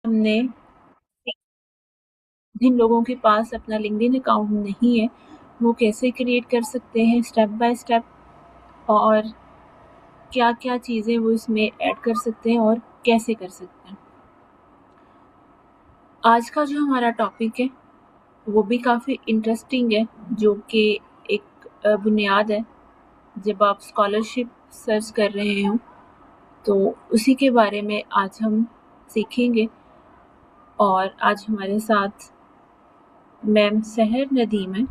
हमने जिन लोगों के पास अपना लिंक्डइन अकाउंट नहीं है वो कैसे क्रिएट कर सकते हैं स्टेप बाय स्टेप, और क्या-क्या चीज़ें वो इसमें ऐड कर सकते हैं और कैसे कर सकते हैं। आज का जो हमारा टॉपिक है वो भी काफ़ी इंटरेस्टिंग है, जो कि एक बुनियाद है जब आप स्कॉलरशिप सर्च कर रहे हो, तो उसी के बारे में आज हम सीखेंगे। और आज हमारे साथ मैम सहर नदीम है,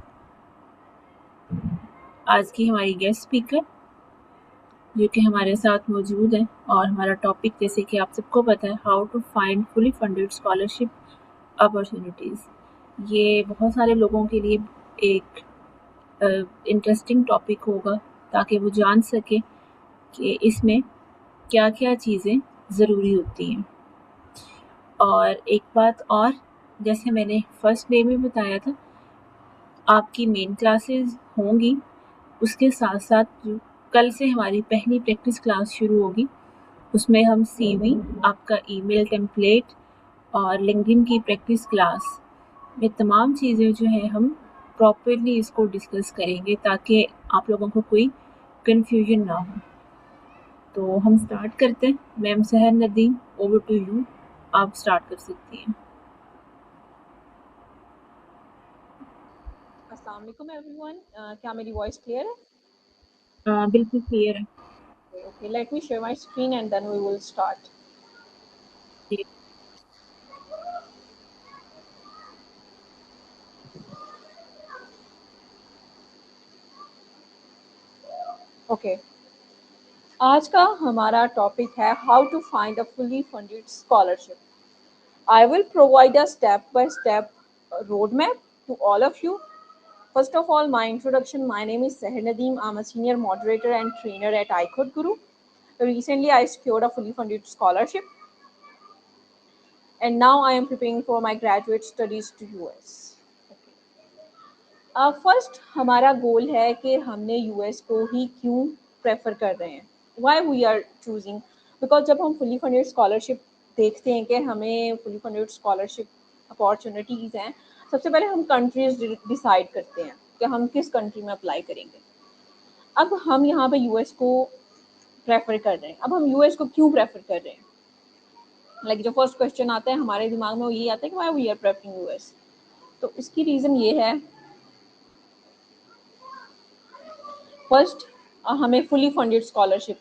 आज की हमारी गेस्ट स्पीकर, जो कि हमारे साथ मौजूद है। और हमारा टॉपिक, जैसे कि आप सबको पता है, how to find fully funded scholarship opportunities. ये बहुत सारे लोगों के लिए एक इंटरेस्टिंग टॉपिक होगा, ताकि वो जान सके कि इसमें क्या-क्या चीज़ें ज़रूरी होती हैं। और एक बात और, जैसे मैंने फर्स्ट डे में बताया था, आपकी मेन क्लासेस होंगी, उसके साथ-साथ जो कल से हमारी पहली प्रैक्टिस क्लास शुरू होगी, उसमें हम सीवी, आपका ईमेल टेम्पलेट और लिंक्डइन की प्रैक्टिस क्लास में तमाम चीज़ें जो हैं हम प्रॉपर्ली इसको डिस्कस करेंगे, ताकि आप लोगों को कोई कन्फ्यूजन ना हो। तो हम स्टार्ट करते हैं। मैम सहर नदीम, ओवर टू यू, आप स्टार्ट कर सकती हैं। अस्सलाम वालेकुम एवरीवन। क्या मेरी वॉइस क्लियर है? बिल्कुल क्लियर है। Okay, let me share my screen and then we will start. जी। ओके, आज का हमारा टॉपिक है how to find a fully funded scholarship. I will provide a step by step road map to all of you. First of all, my introduction. My name is Seher Nadeem. I'm a senior moderator and trainer at iCode Guru. Recently, I secured a fully funded scholarship, and now I am preparing for my graduate studies to US. First हमारा गोल है कि हमने US को ही क्यों prefer कर रहे हैं, why we are choosing. Because जब हम फुली फंडेड स्कॉलरशिप देखते हैं कि हमें फुली फंडेड स्कॉलरशिप अपॉर्चुनिटीज़ हैं, सबसे पहले हम कंट्रीज डिसाइड करते हैं कि हम किस कंट्री में अप्लाई करेंगे। अब हम यहाँ पे यूएस को प्रेफर कर रहे हैं। अब हम यूएस को क्यों प्रेफर कर रहे हैं? जो फर्स्ट क्वेश्चन आता है हमारे दिमाग में वो यही आता है कि why we are preferring US. तो इसकी रीज़न ये है, फर्स्ट हमें फुली फंडेड स्कॉलरशिप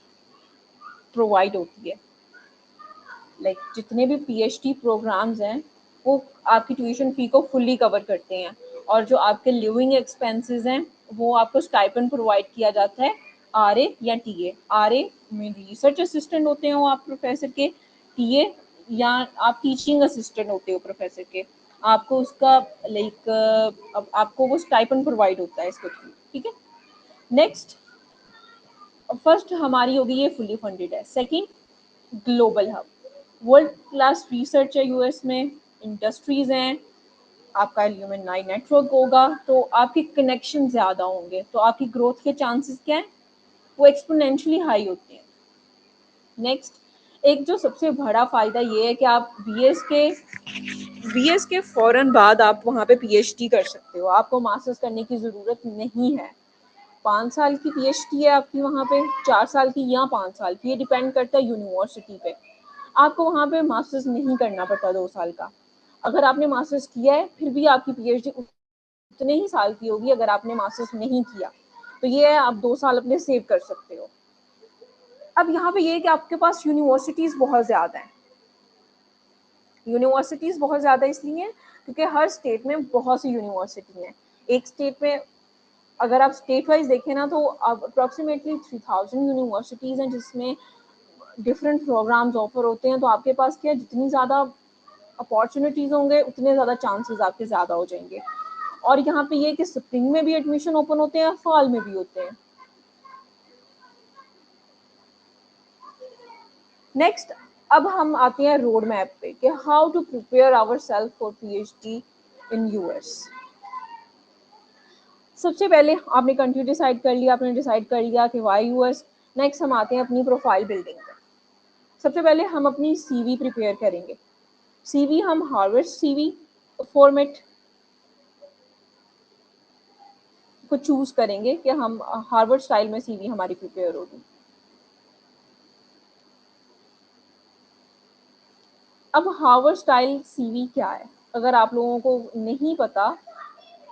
प्रोवाइड होती है। जितने भी पीएचडी प्रोग्राम्स हैं वो आपकी ट्यूशन फी को फुल्ली कवर करते हैं, और जो आपके लिविंग एक्सपेंसेस हैं वो आपको स्टाइपेंड प्रोवाइड किया जाता है, आरए या टीए। आरए में रिसर्च असिस्टेंट होते हो आप प्रोफेसर के, टीए या आप टीचिंग असिस्टेंट होते हो प्रोफेसर के, आपको उसका आपको वो स्टाइपेंड प्रोवाइड होता है इसके थ्रू। ठीक है, नेक्स्ट, फर्स्ट हमारी होगी ये फुली फंडेड है। Second, global hub, world class research है यूएस में, इंडस्ट्रीज हैं, आपका एल्यूमिनाई नेटवर्क होगा, तो आपके कनेक्शन ज़्यादा होंगे, तो आपकी ग्रोथ के चांसेस क्या हैं, वो एक्सपोनेंशियली हाई होते हैं। नेक्स्ट, एक जो सबसे बड़ा फ़ायदा ये है कि आप बीएस के फ़ौरन बाद आप वहाँ पे पीएचडी कर सकते हो, आपको मास्टर्स करने की ज़रूरत नहीं है। 5 साल की पीएचडी है आपकी वहाँ पे, 4 साल की या 5 साल की, ये डिपेंड करता है यूनिवर्सिटी पे। आपको वहाँ पे मास्टर्स नहीं करना पड़ता 2 साल का। अगर आपने मास्टर्स किया है फिर भी आपकी पीएचडी उतने ही साल की होगी अगर आपने मास्टर्स नहीं किया। तो ये है, आप 2 साल अपने सेव कर सकते हो। अब यहाँ पे ये है कि आपके पास यूनिवर्सिटीज़ बहुत ज़्यादा हैं। यूनिवर्सिटीज़ बहुत ज़्यादा इसलिए हैं क्योंकि हर स्टेट में बहुत सी यूनिवर्सिटी हैं। एक स्टेट में अगर आप स्टेट वाइज देखें ना, तो अब अप्रॉक्सीमेटली 3000 यूनिवर्सिटीज़ हैं जिसमें डिफरेंट प्रोग्राम्स ऑफर होते हैं। तो आपके पास क्या है, जितनी ज़्यादा अपॉर्चुनिटीज़ होंगे उतने ज़्यादा चांसेस आपके ज़्यादा हो जाएंगे। और यहाँ पे ये कि स्प्रिंग में भी एडमिशन ओपन होते हैं, फॉल में भी होते हैं। नेक्स्ट, अब हम आते हैं रोड मैप पे कि how to prepare our self for PhD in US. सबसे पहले आपने कंट्री डिसाइड कर लिया, आपने डिसाइड कर लिया कि वाई यूएस। नेक्स्ट हम आते हैं अपनी प्रोफाइल बिल्डिंग पे। सबसे पहले हम अपनी सीवी प्रिपेयर करेंगे। सीवी हम हार्वर्ड सीवी फॉर्मेट को चूज करेंगे कि हम हार्वर्ड स्टाइल में सीवी हमारी प्रिपेयर होगी। अब हार्वर्ड स्टाइल सीवी क्या है, अगर आप लोगों को नहीं पता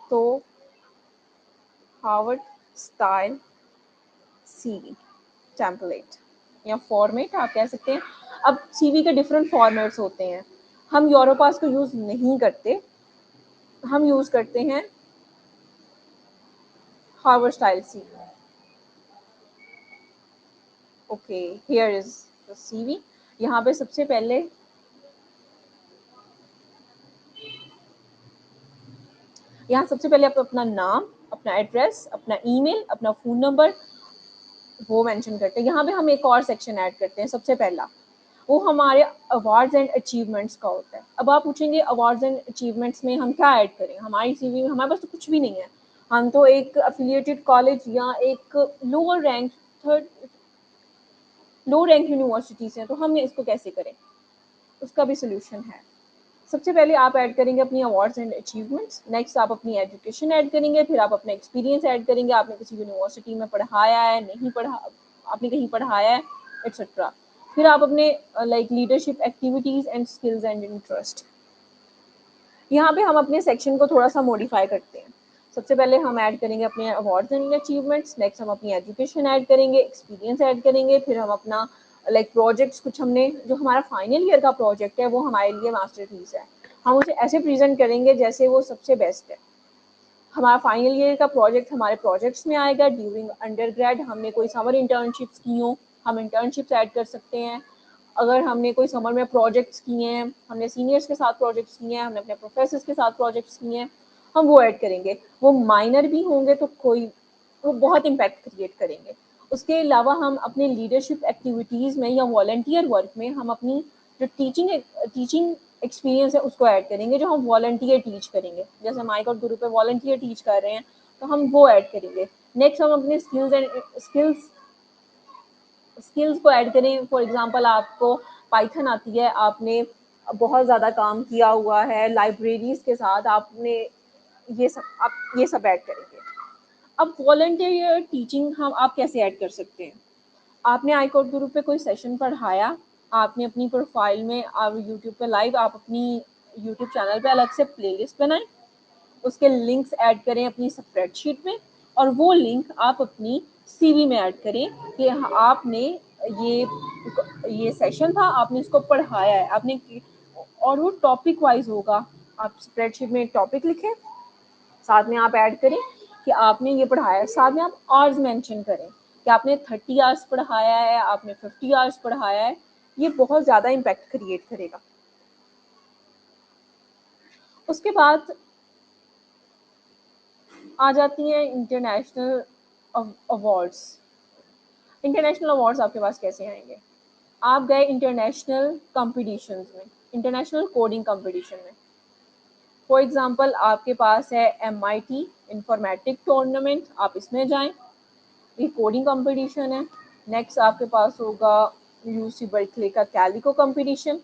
तो हार्वर्ड स्टाइल सीवी टेम्पलेट या फॉर्मेट आप कह सकते हैं। अब सीवी के डिफरेंट फॉर्मेट्स होते हैं, हम यूरोपास को यूज नहीं करते, हम यूज करते हैं Harvard style CV. Okay, here is the CV. यहाँ पे सबसे पहले आप अपना नाम, अपना एड्रेस, अपना ईमेल, अपना फ़ोन नंबर वो मेंशन करते हैं। यहाँ पे हम एक और सेक्शन ऐड करते हैं। सबसे पहला वो हमारे अवार्ड्स एंड अचीवमेंट्स का होता है। अब आप पूछेंगे अवार्ड्स एंड अचीवमेंट्स में हम क्या ऐड करें, हमारी सीवी में हमारे पास तो कुछ भी नहीं है, हम तो एक अफिलिएटेड कॉलेज या एक लो रैंक यूनिवर्सिटी से हैं, तो हम इसको कैसे करें, उसका भी सोल्यूशन है। सबसे पहले आप ऐड करेंगे अपनी अवार्ड्स एंड अचीवमेंट्स, नेक्स्ट आप अपनी एजुकेशन ऐड करेंगे, फिर आप अपना एक्सपीरियंस ऐड करेंगे, आपने किसी यूनिवर्सिटी में पढ़ाया है, नहीं पढ़ा, आपने कहीं पढ़ाया है, एट्सेट्रा। फिर आप अपने like leadership activities and skills and interest. यहाँ पे हम अपने सेक्शन को थोड़ा सा मॉडिफाई करते हैं। सबसे पहले हम ऐड करेंगे अपने अवार्ड्स एंड अचीवमेंट्स, नेक्स्ट हम अपनी एजुकेशन ऐड करेंगे, एक्सपीरियंस ऐड करेंगे, फिर हम अपना लाइक प्रोजेक्ट्स, कुछ हमने जो हमारा फाइनल ईयर का प्रोजेक्ट है वो हमारे लिए मास्टरपीस है, हम उसे ऐसे प्रेजेंट करेंगे जैसे वो सबसे बेस्ट है। हमारा फाइनल ईयर का प्रोजेक्ट हमारे प्रोजेक्ट्स में आएगा। ड्यूरिंग अंडरग्रेड हमने कोई समर इंटर्नशिप्स की हो, हम इंटर्नशिप्स ऐड कर सकते हैं। अगर हमने कोई समर में प्रोजेक्ट्स किए हैं, हमने सीनियर्स के साथ प्रोजेक्ट्स किए हैं, हमने अपने प्रोफेसर्स के साथ प्रोजेक्ट्स किए हैं, हम वो ऐड करेंगे। वो माइनर भी होंगे तो वो बहुत इम्पैक्ट क्रिएट करेंगे। उसके अलावा हम अपने लीडरशिप एक्टिविटीज़ में या वॉलंटियर वर्क में हम अपनी जो टीचिंग एक्सपीरियंस है उसको ऐड करेंगे, जो हम वॉलंटियर टीच करेंगे, जैसे हम आईकॉट ग्रुप पे वॉलंटियर टीच कर रहे हैं तो हम वो ऐड करेंगे। नेक्स्ट हम अपने स्किल्स को ऐड करें। फॉर एग्जांपल आपको पाइथन आती है, आपने बहुत ज़्यादा काम किया हुआ है लाइब्रेरीज के साथ, आपने ये सब ऐड करेंगे। अब वॉलंटियर टीचिंग हम आप कैसे ऐड कर सकते हैं, आपने आईकोड ग्रुप पे कोई सेशन पढ़ाया, आपने अपनी प्रोफाइल में आप यूट्यूब पे लाइव आप अपनी यूट्यूब चैनल पे अलग से प्लेलिस्ट बनाएं, उसके लिंक्स ऐड करें अपनी स्प्रेडशीट में, और वो लिंक आप अपनी सीवी में ऐड करें कि आपने ये सेशन था, आपने इसको पढ़ाया है, आपने, और वो टॉपिक वाइज होगा। आप स्प्रेडशीट में एक टॉपिक लिखें, साथ में आप ऐड करें कि आपने ये पढ़ाया है, साथ में आप आवर्स मेंशन करें कि आपने 30 आवर्स पढ़ाया है, आपने 50 आवर्स पढ़ाया है। ये बहुत ज़्यादा इम्पैक्ट क्रिएट करेगा। उसके बाद आ जाती हैं इंटरनेशनल अवार्ड्स। इंटरनेशनल अवार्ड्स आपके पास कैसे आएंगे, आप गए इंटरनेशनल कॉम्पिटिशन्स में, इंटरनेशनल कोडिंग कॉम्पिटिशन में। फॉर एग्जांपल आपके पास है MIT इंफॉर्मेटिक टूर्नामेंट, आप इसमें जाएं, ये कोडिंग कंपटीशन है। नेक्स्ट आपके पास होगा यूसी बर्कले का कैलिको कंपटीशन।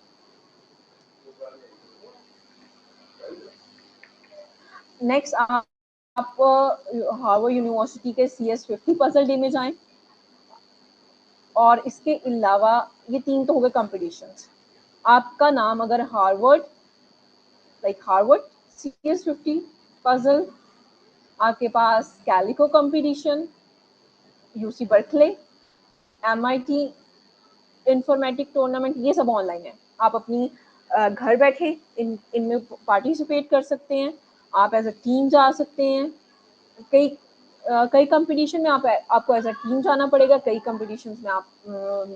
नेक्स्ट आप हार्वर्ड यूनिवर्सिटी के CS50 पजल डे में जाएं। और इसके अलावा ये 3 तो हो गए कंपटीशंस। आपका नाम अगर हार्वर्ड CS50 पजल, आपके पास Calico competition, UC Berkeley, MIT informatic tournament, ये सब ऑनलाइन है। आप अपनी घर बैठे इनमें पार्टिसिपेट कर सकते हैं, आप एज अ टीम जा सकते हैं। कई कंपटीशन में आपको एज अ टीम जाना पड़ेगा, कई कंपटीशन में आप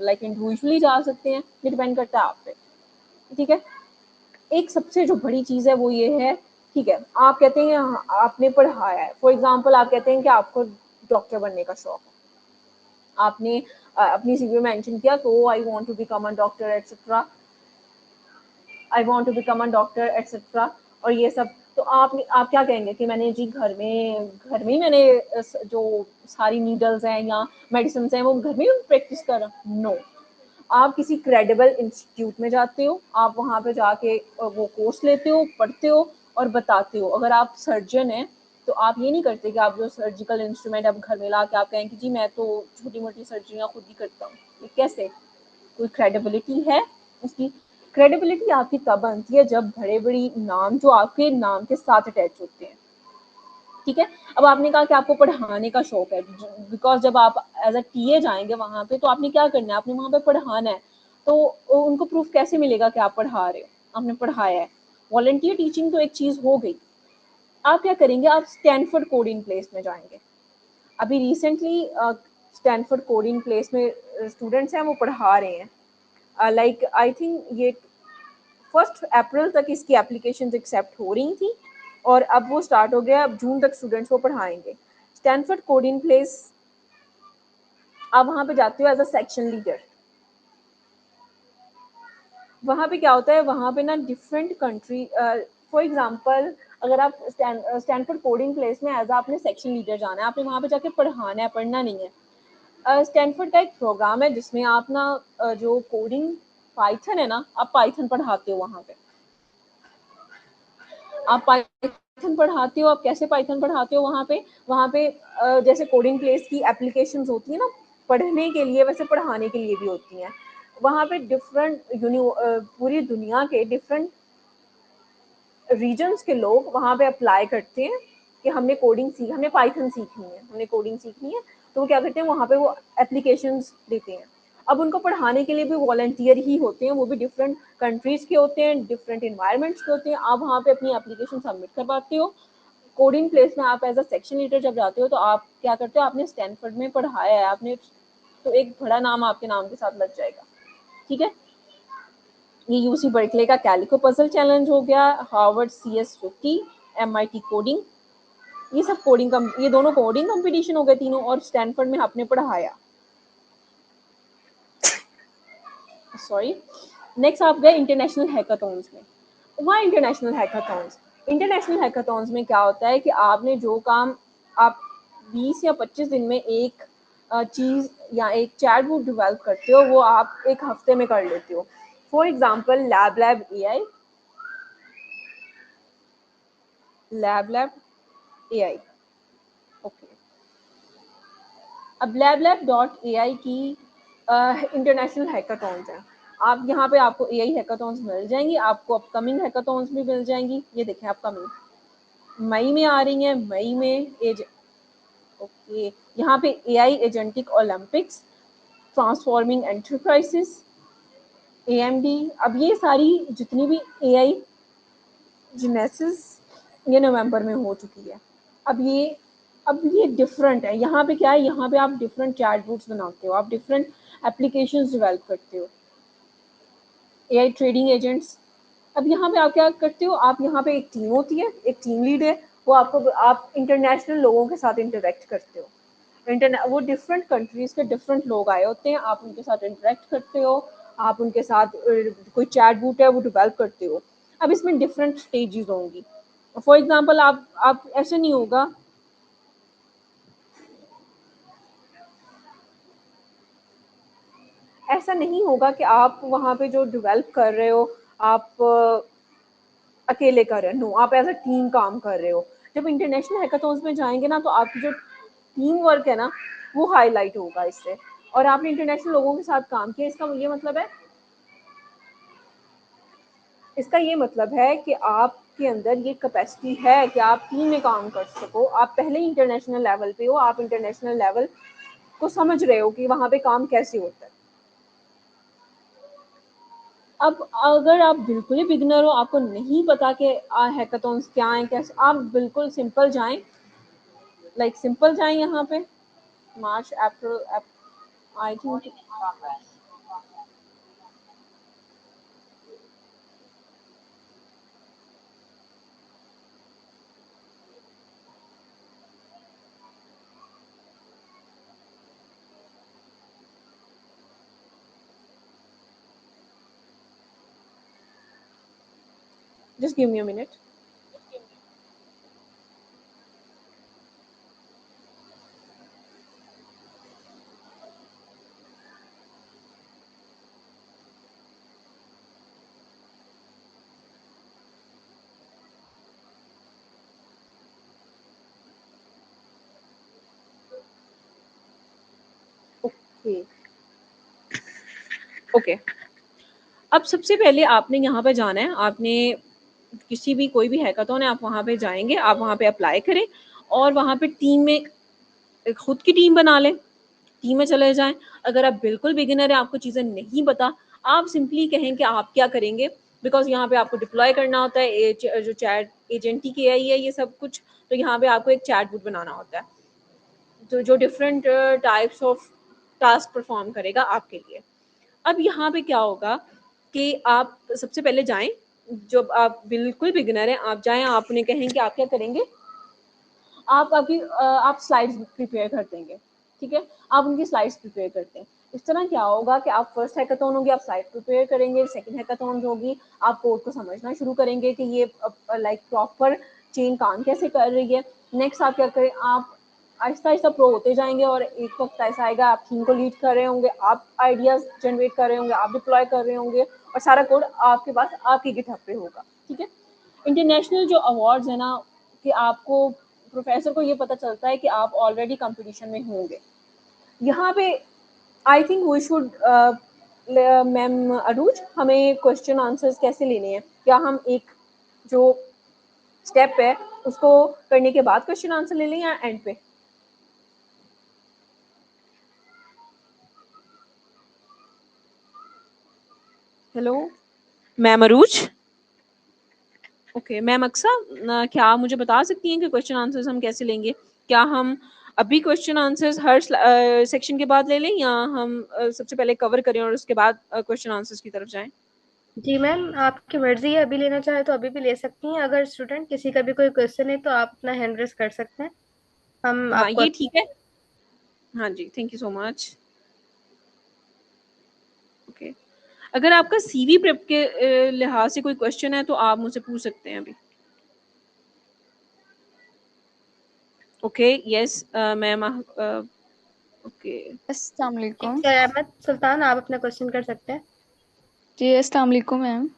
लाइक इंडिविजुअली जा सकते हैं, ये डिपेंड करता है आप पे। ठीक है, एक सबसे जो बड़ी चीज़ है वो ये है, ठीक है, आप कहते हैं आपने पढ़ाया है, फॉर एग्जाम्पल आप कहते हैं कि आपको डॉक्टर बनने का शौक है, आपने अपनी सीवी में मेंशन किया तो I want to become a doctor etcetera, I want to become a doctor etcetera, और ये सब। तो आप क्या कहेंगे कि मैंने जी घर में ही मैंने जो सारी नीडल्स हैं या मेडिसिन हैं वो घर में ही प्रैक्टिस कर रहा। नो, आप किसी क्रेडिबल इंस्टीट्यूट में जाते हो, आप वहाँ पे जाके वो कोर्स लेते हो, पढ़ते हो और बताते हो। अगर आप सर्जन हैं तो आप ये नहीं करते कि आप जो सर्जिकल इंस्ट्रूमेंट आप घर में ला के आप कहें कि जी मैं तो छोटी मोटी सर्जरियाँ खुद ही करता हूँ। ये कैसे? कोई क्रेडिबिलिटी है उसकी? क्रेडिबिलिटी आपकी तब बनती है जब बड़े बड़ी नाम जो आपके नाम के साथ अटैच होते हैं। ठीक है, अब आपने कहा कि आपको पढ़ाने का शौक है, बिकॉज जब आप एज अ टीए जाएंगे वहां पे तो आपने क्या करना है, आपने वहां पे पढ़ाना है। तो उनको प्रूफ कैसे मिलेगा कि आप पढ़ा रहे हो, आपने पढ़ाया है। वॉलंटियर टीचिंग तो एक चीज हो गई। आप क्या करेंगे, आप स्टैनफोर्ड कोडिंग प्लेस में जाएंगे। अभी रिसेंटली स्टैनफोर्ड कोडिंग प्लेस में स्टूडेंट्स हैं, वो पढ़ा रहे हैं। लाइक आई थिंक ये 1 अप्रैल तक इसकी एप्लीकेशन एक्सेप्ट हो रही थी और अब वो स्टार्ट हो गया। अब जून तक स्टूडेंट्स को पढ़ाएंगे। स्टैनफोर्ड कोडिंग प्लेस, आप वहां पे जाते हो एज अ सेक्शन लीडर। वहां पे क्या होता है, वहां पे ना डिफरेंट कंट्री, फॉर एग्जांपल अगर आप स्टैनफोर्ड कोडिंग प्लेस में एज आपने सेक्शन लीडर जाना है, आपने वहां पे जाके पढ़ाना है, पढ़ना नहीं है। स्टैनफोर्ड का एक प्रोग्राम है जिसमें आप ना जो कोडिंग पाइथन है ना, आप पाइथन पढ़ाते हो वहां पे। आप पाइथन पढ़ाते हो। आप कैसे पाइथन पढ़ाते हो वहां पे जैसे कोडिंग प्लेस की एप्लीकेशंस होती है ना पढ़ने के लिए, वैसे पढ़ाने के लिए भी होती हैं। वहां पे डिफरेंट पूरी दुनिया के डिफरेंट रीजन्स के लोग वहां पे अप्लाई करते हैं कि हमने पाइथन सीखनी है, हमने कोडिंग सीखनी है। तो वो क्या करते हैं, वहां पे वो एप्लीकेशंस देते हैं। अब उनको पढ़ाने के लिए भी वॉलंटियर ही होते हैं, वो भी डिफरेंट कंट्रीज के होते हैं, डिफरेंट इन्वायरमेंट्स के होते हैं। आप वहाँ पे अपनी एप्लीकेशन सबमिट करवाते हो। कोडिंग प्लेस में आप एज अ सेक्शन लीडर जब जाते हो तो आप क्या करते हो, आपने स्टैनफोर्ड में पढ़ाया है आपने, तो एक बड़ा नाम आपके नाम के साथ लग जाएगा। ठीक है, ये यूसी बर्कले का कैलिको पजल चैलेंज हो गया, हार्वर्ड CS50, MIT कोडिंग, ये सब कोडिंग का, ये दोनों कोडिंग कंपटीशन हो गए तीनों, और स्टैनफोर्ड में आपने पढ़ाया। सॉरी, नेक्स्ट आप गए इंटरनेशनल हैकाथॉन्स में। वहाँ इंटरनेशनल हैकाथॉन्स, इंटरनेशनल हैकाथॉन्स में क्या होता है कि आपने जो काम आप 20 या 25 दिन में एक चीज या एक चैटबॉट डेवलप करते हो, वो आप एक हफ्ते में कर लेते हो। For example lab AI, okay. अब lab.ai की इंटरनेशनल हैकाथॉन्स हैं। आप यहाँ पे आपको AI हैकाथॉन्स मिल जाएंगी, आपको अपकमिंग हैकाथॉन्स भी मिल जाएंगी। ये देखें अपकमिंग मई में आ रही हैं, मई में ओके, यहाँ पे AI agentic Olympics, transforming enterprises, AMD। अब ये सारी जितनी भी AI जेनेसिस ये नवंबर में हो चुकी है। अब ये डिफरेंट है। यहाँ पे क्या है, यहाँ पे आप डिफरेंट चैटबॉट्स बनाते हो, आप डिफरेंट एप्लीकेशंस डेवलप करते हो, AI ट्रेडिंग एजेंट्स। अब यहाँ पे आप क्या करते हो, आप यहाँ पे एक टीम होती है, एक टीम लीड है, वो आप इंटरनेशनल लोगों के साथ इंटरेक्ट करते हो। वो डिफरेंट कंट्रीज के डिफरेंट लोग आए होते हैं, आप उनके साथ इंटरेक्ट करते हो, आप उनके साथ कोई चैट बूट है वो डेवलप करते हो। अब इसमें डिफरेंट स्टेजेस होंगी। फॉर एग्जांपल आप ऐसे नहीं होगा, ऐसा नहीं होगा कि आप वहाँ पे जो डेवलप कर रहे हो आप अकेले कर रहे हो। नो, आप एज अ टीम काम कर रहे हो। जब इंटरनेशनल हैकाथॉन्स में जाएंगे ना तो आपकी जो टीम वर्क है ना वो हाईलाइट होगा इससे, और आपने इंटरनेशनल लोगों के साथ काम किया। इसका ये मतलब है कि आपके अंदर ये कैपेसिटी है कि आप टीम में काम कर सको। आप पहले ही इंटरनेशनल लेवल पे हो, आप इंटरनेशनल लेवल को समझ रहे हो कि वहाँ पे काम कैसे होता है। अब अगर आप बिल्कुल ही बिगिनर हो, आपको नहीं पता कि हैकाथॉन्स क्या हैं, कैसे, आप बिल्कुल सिंपल जाएं, सिंपल जाएं यहाँ पे March April I think. Just give me a minute. Okay, अब सबसे पहले आपने यहाँ पे जाना है, आपने किसी भी कोई भी हैकाथॉन है, आप वहाँ पे जाएंगे, आप वहाँ पे अप्लाई करें और वहाँ पे टीम में खुद की टीम बना लें, टीम में चले जाएं। अगर आप बिल्कुल बिगिनर है, आपको चीज़ें नहीं पता, आप सिंपली कहें कि आप क्या करेंगे, बिकॉज यहाँ पे आपको डिप्लॉय करना होता है जो चैट एजेंटी की है ये सब कुछ, तो यहाँ पे आपको एक चैट बूट बनाना होता है तो जो different types of task perform करेगा आपके लिए। अब यहाँ पे क्या होगा कि आप सबसे पहले जाएं, जब आप बिल्कुल बिगिनर हैं आप जाएं, आप उन्हें कहें कि आप क्या करेंगे, आप स्लाइड्स प्रिपेयर कर देंगे, ठीक है, आप उनकी स्लाइड्स प्रिपेयर करते हैं। इस तरह क्या होगा कि आप फर्स्ट हैकाथॉन होगी, आप स्लाइड प्रिपेयर करेंगे, सेकंड हैकाथॉन होगी, आप कोड को समझना शुरू करेंगे कि ये लाइक प्रॉपर चेन काम कैसे कर रही है। नेक्स्ट आप क्या करें, आप आहिस्ता आहिस्ता प्रो होते जाएंगे और एक वक्त ऐसा आएगा आप टीम को लीड कर रहे होंगे, आप आइडियाज जनरेट कर रहे होंगे, आप डिप्लॉय कर रहे होंगे और सारा कोड आपके पास आपकी गिटहब पे होगा, ठीक है। इंटरनेशनल जो अवार्ड्स है ना, कि आपको प्रोफेसर को ये पता चलता है कि आप ऑलरेडी कंपटीशन में होंगे। यहाँ पे I think we should, ma'am Arooj, हमें क्वेश्चन आंसर्स कैसे लेने हैं, क्या हम एक जो स्टेप है उसको करने के बाद क्वेश्चन आंसर ले लें या एंड पे? हेलो मैम अरूज। ओके मैम अक्सा, क्या आप मुझे बता सकती हैं कि क्वेश्चन आंसर्स हम कैसे लेंगे? क्या हम अभी क्वेश्चन आंसर्स हर सेक्शन के बाद ले लें या हम सबसे पहले कवर करें और उसके बाद क्वेश्चन आंसर्स की तरफ जाएं? जी मैम, आपकी मर्जी है, अभी लेना चाहे तो अभी भी ले सकती हैं। अगर स्टूडेंट किसी का भी कोई क्वेश्चन है तो आप अपना हैंड रेस कर सकते हैं, हम हाँ आपको। ये ठीक है, हाँ जी, thank you so much. Okay, अगर आपका सीवी प्रेप के लिहाज से कोई क्वेश्चन है तो आप मुझसे पूछ सकते हैं अभी। Okay yes ma'am, okay. अस्सलाम वालेकुम। अहमद सुल्तान, आप अपना क्वेश्चन कर सकते हैं। जी अस्सलाम वालेकुम मैम।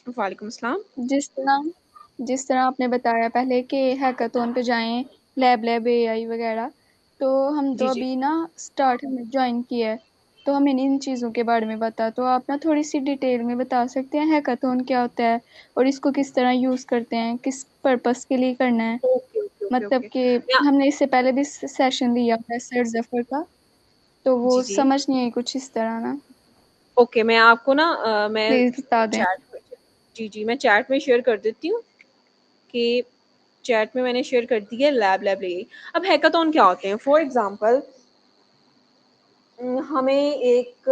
वालेकुम अस्सलाम। जिस तरह आपने बताया पहले कि हैकाथॉन पे जाएं, लैब एआई वगैरह, तो हम तो जी जी, अभी ना स्टार्ट में ज्वाइन किया है, तो हमें इन चीज़ों के बारे में बता, तो आप ना थोड़ी सी डिटेल में बता सकते हैं हैकाथॉन क्या होता है और इसको किस तरह यूज़ करते हैं, किस पर्पस के लिए करना है। ओके ओके ओके मतलब ओके। कि या हमने इससे पहले भी सेशन लिया हुआ है सर जफर का, तो जी वो जी, समझ नहीं आई कुछ इस तरह ना, ओके मैं आपको ना मैं प्लीज़ बता दें। चैट में, जी जी मैं चैट में शेयर कर देती हूँ कि चैट में मैंने शेयर कर दी है लैब ले। अब हैकाथॉन क्या होते हैं? फॉर एग्जांपल हमें एक,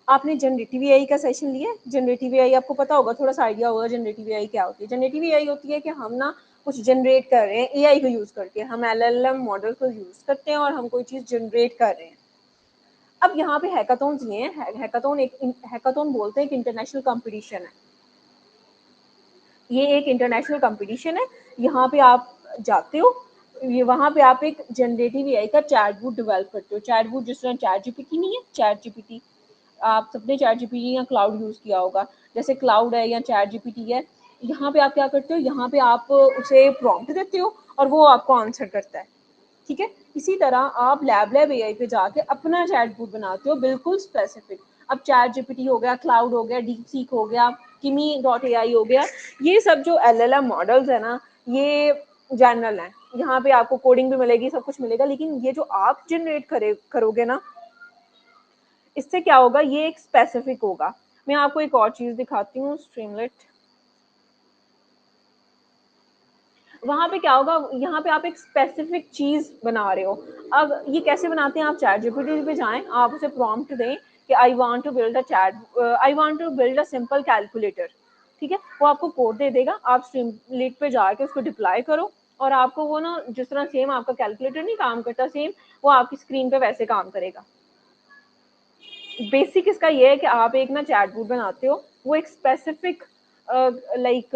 आपने जनरेटिव एआई का सेशन लिया है? जनरेटिव एआई आपको पता होगा, थोड़ा सा आइडिया होगा जनरेटिव एआई क्या होती है। जनरेटिव एआई होती है कि हम ना कुछ जनरेट कर रहे हैं एआई को यूज करके, हम एलएलएम मॉडल को यूज करते हैं और हम कोई चीज जनरेट कर रहे हैं। अब यहाँ पे हैकाथॉन्स ये हैं, हैकाथॉन बोलते हैं कि इंटरनेशनल कंपटीशन है, ये एक इंटरनेशनल कंपटीशन है। यहाँ पे आप जाते हो, ये वहाँ पे आप एक जनरेटिव एआई का चैटबॉट डेवलप करते हो। चैटबॉट जिस तरह चैट जीपीटी नहीं है, चैट जीपीटी आप सबने चैट जीपीटी या क्लाउड यूज किया होगा, जैसे क्लाउड है या चैट जीपीटी है। यहाँ पे आप क्या करते हो, यहाँ पे आप उसे प्रॉम्प्ट देते हो और वो आपको आंसर करता है, ठीक है। इसी तरह आप लैब एआई पे जाके अपना चैटबॉट बनाते हो बिल्कुल स्पेसिफिक। अब चैट जीपीटी हो गया, क्लाउड हो गया, डीप सीक हो गया, किमी.ai हो गया, ये सब जो एलएलएम मॉडल्स है ना, ये जनरल है। यहाँ पे आपको कोडिंग भी मिलेगी, सब कुछ मिलेगा, लेकिन ये जो आप जनरेट करोगे ना, इससे क्या होगा, ये एक स्पेसिफिक होगा। मैं आपको एक और चीज दिखाती हूँ, स्ट्रीमलेट। वहां पे क्या होगा, यहाँ पे आप एक स्पेसिफिक चीज बना रहे हो। अब ये कैसे बनाते हैं, आप चैट जीपीटी पे जाएं, आप उसे प्रॉम्प्ट दें कि I want to build a chat, I want to build a simple calculator, ठीक है। वो आपको कोड दे देगा, आप स्ट्रीमलेट पे जाके उसको डिप्लॉय करो और आपको वो ना जिस तरह सेम आपका कैलकुलेटर नहीं काम करता, सेम वो आपकी स्क्रीन पे वैसे काम करेगा। बेसिक इसका ये है कि आप एक ना चैटबॉट बनाते हो, वो एक स्पेसिफिक लाइक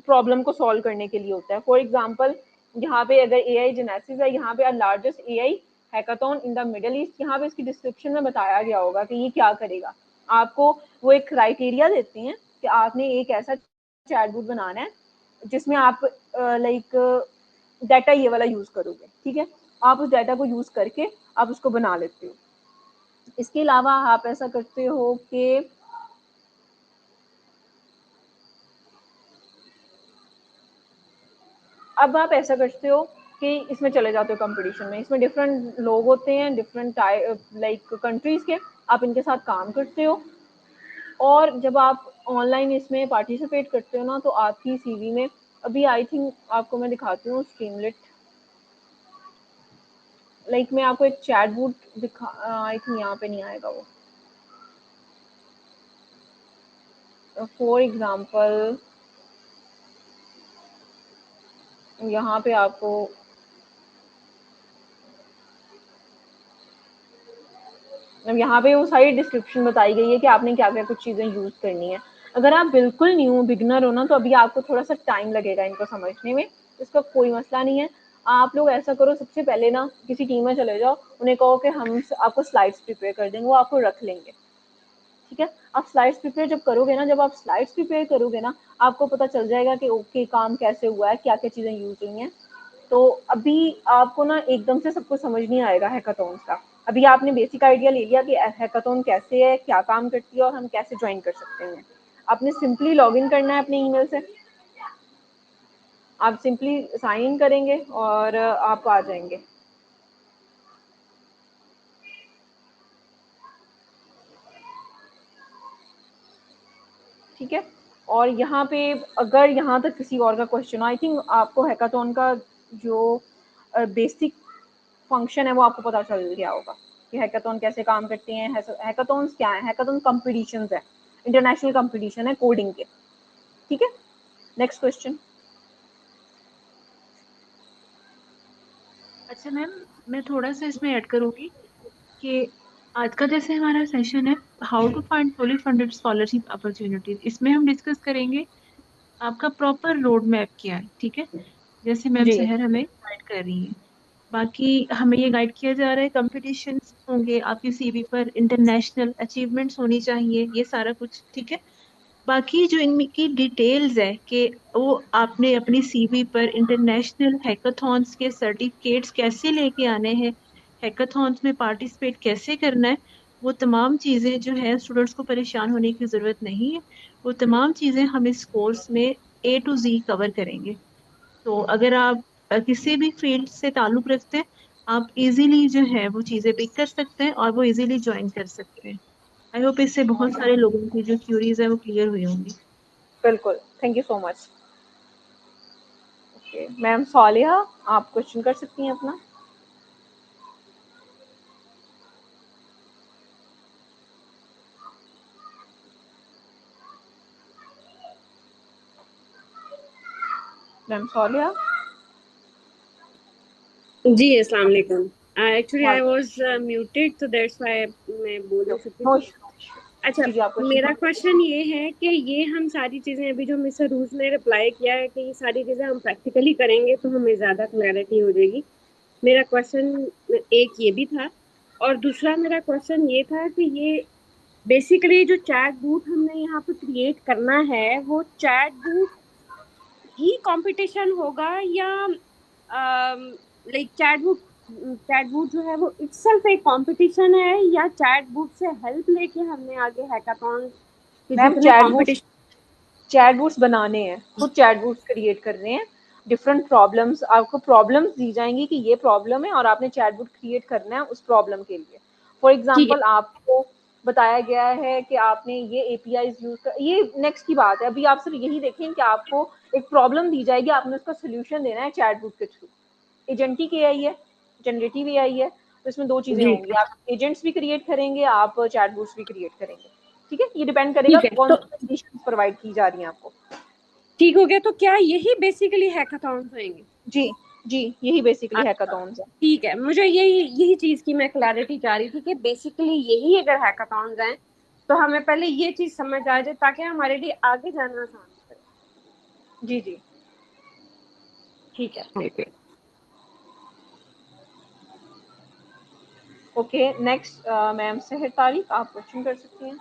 प्रॉब्लम को सॉल्व करने के लिए होता है। फॉर एग्जांपल यहाँ पे अगर एआई जेनेसिस है, यहाँ पे largest AI hackathon in the middle east, यहाँ पे इसकी डिस्क्रिप्शन में बताया गया होगा कि ये क्या करेगा। आपको वो एक क्राइटेरिया देते हैं कि आपने एक ऐसा चैटबॉट बनाना है जिसमें आप लाइक डाटा ये वाला यूज करोगे, ठीक है। आप उस डाटा को यूज़ करके आप उसको बना लेते हो। इसके अलावा आप ऐसा करते हो कि अब आप ऐसा करते हो कि इसमें चले जाते हो कंपटीशन में। इसमें डिफरेंट लोग होते हैं, डिफरेंट लाइक कंट्रीज़ के, आप इनके साथ काम करते हो। और जब आप ऑनलाइन इसमें पार्टिसिपेट करते हो ना, तो आपकी सीवी में अभी आई थिंक आपको मैं दिखाती हूँ स्ट्रीमलेट, लाइक मैं आपको एक चैट बूट दिखा, आई थिंक यहाँ पे नहीं आएगा वो। फॉर एग्जांपल यहाँ पे आपको अब यहाँ पे वो सारी डिस्क्रिप्शन बताई गई है कि आपने क्या क्या कुछ चीज़ें यूज़ करनी है। अगर आप बिल्कुल न्यू बिगनर हो ना, तो अभी आपको थोड़ा सा टाइम लगेगा इनको समझने में, इसका कोई मसला नहीं है। आप लोग ऐसा करो, सबसे पहले ना किसी टीम में चले जाओ, उन्हें कहो कि हम आपको स्लाइड्स प्रिपेयर कर देंगे, वो आपको रख लेंगे। ठीक है, आप स्लाइड्स प्रिपेयर जब करोगे ना, जब आप स्लाइड्स प्रिपेयर करोगे ना, आपको पता चल जाएगा कि ओके काम कैसे हुआ है, क्या क्या चीज़ें यूज हुई हैं। तो अभी आपको ना एकदम से सब कुछ समझ नहीं आएगा हैकाथॉन्स का। अभी आपने बेसिक आइडिया ले लिया कि हैकाथॉन कैसे है, क्या काम करती है और हम कैसे ज्वाइन कर सकते हैं। आपने सिंपली लॉग इन करना है अपने ईमेल से, आप सिंपली साइन इन करेंगे और आप आ जाएंगे। ठीक है, और यहाँ पे अगर यहाँ तक किसी और का क्वेश्चन, आई थिंक आपको हैकाथॉन का जो बेसिक फंक्शन है वो आपको पता चल गया होगा कि हैकाथॉन कैसे काम करते हैं। हैकाथॉन्स क्या है? हैकाथॉन कॉम्पिटिशन्स है, इंटरनेशनल कॉम्पिटिशन है कोडिंग के। ठीक है, नेक्स्ट क्वेश्चन। अच्छा मैम, मैं थोड़ा सा इसमें ऐड करूंगी कि आज का जैसे हमारा सेशन है how to find fully funded scholarship opportunities, इसमें हम डिस्कस करेंगे आपका प्रॉपर रोड मैप क्या है। ठीक है, जैसे मैम जी सहर हमें गाइड कर रही है, बाकी हमें ये गाइड किया जा रहा है कंपटीशंस होंगे आपकी सीवी पर, इंटरनेशनल अचीवमेंट्स होनी चाहिए, ये सारा कुछ। ठीक है, बाकी जो इनकी डिटेल्स है कि वो आपने अपनी सीवी पर इंटरनेशनल हैकाथॉन्स के सर्टिफिकेट्स कैसे लेके आने हैं, हैकाथॉन्स में पार्टिसिपेट कैसे करना है, वो तमाम चीजें जो है स्टूडेंट्स को परेशान होने की जरूरत नहीं है। वो तमाम चीजें हम इस कोर्स में A to Z कवर करेंगे। तो अगर आप किसी भी फील्ड से ताल्लुक रखते हैं, आप इजीली जो है वो चीजें पिक कर सकते हैं और वो इजीली ज्वाइन कर सकते हैं। आई होप इससे बहुत सारे लोगों की जो क्यूरीज है वो क्लियर हुई होंगी। बिल्कुल, thank you so much. Okay ma'am Saliya, आप क्वेश्चन कर सकती हैं अपना। मैम सालिया। जी अस्सलाम वालेकुम। एक्चुअली आई वालेकुम। वाज म्यूटेड, तो दैट्स व्हाई मैं बोल नहीं सकती नो थी। इशू। अच्छा, जी जी, आप क्वेश्चन मेरा कर सकते क्वेश्चन ये है कि ये हम सारी चीज़ें अभी जो मिस्टर रूज ने रिप्लाई किया है कि ये सारी चीज़ें हम प्रैक्टिकली करेंगे तो हमें ज़्यादा क्लैरिटी हो जाएगी। मेरा क्वेश्चन एक ये भी था, और दूसरा मेरा क्वेश्चन ये था कि ये बेसिकली जो चैट बूट हमने यहाँ पे क्रिएट करना है, वो चैट बूट ही कंपटीशन होगा या लाइक चैटबूट जो है वो इटसेल्फ एक कंपटीशन है, या चैटबूट से हेल्प लेके हमने आगे हैकाथॉन के मैम जितने कंपटीशन। चैटबूट्स बनाने हैं, खुद चैटबूट्स क्रिएट करने हैं। डिफरेंट प्रॉब्लम्स, आपको प्रॉब्लम्स दी जाएंगी कि ये प्रॉब्लम है और आपने चैटबूट क्रिएट करना है उस प्रॉब्लम के लिए। फॉर ठीक है। एग्जांपल आपको बताया गया है कि आपने ये एपीआईज यूज कर, ये नेक्स्ट की बात है। अभी आप सिर्फ यही देखें कि आपको एक प्रॉब्लम दी जाएगी, आपने उसका सोल्यूशन देना है चैटबूट के थ्रू। एजेंटिक एआई है, जनरेटिव एआई है, तो इसमें दो चीजें जी होंगी, आप एजेंट्स भी क्रिएट करेंगे, आप चैटबूट्स भी क्रिएट करेंगे। ठीक है, ये डिपेंड करेगा ठीक है, कौन तो सी कंडीशन प्रोवाइड की जा रही है आपको। ठीक हो गया। तो क्या यही बेसिकली हैकाथॉन होंगे? जी जी, यही बेसिकली हैकाथॉन्स है। ठीक है, मुझे यही यही चीज की मैं क्लैरिटी चाह रही थी कि बेसिकली यही अगर हैकाथॉन्स हैं तो हमें पहले ये चीज समझ आ जाए ताकि हमारे लिए आगे जाना आसान हो जाए। जी जी। ठीक है। ओके नेक्स्ट मैम सेहर तारिक, आप क्वेश्चन कर सकती हैं।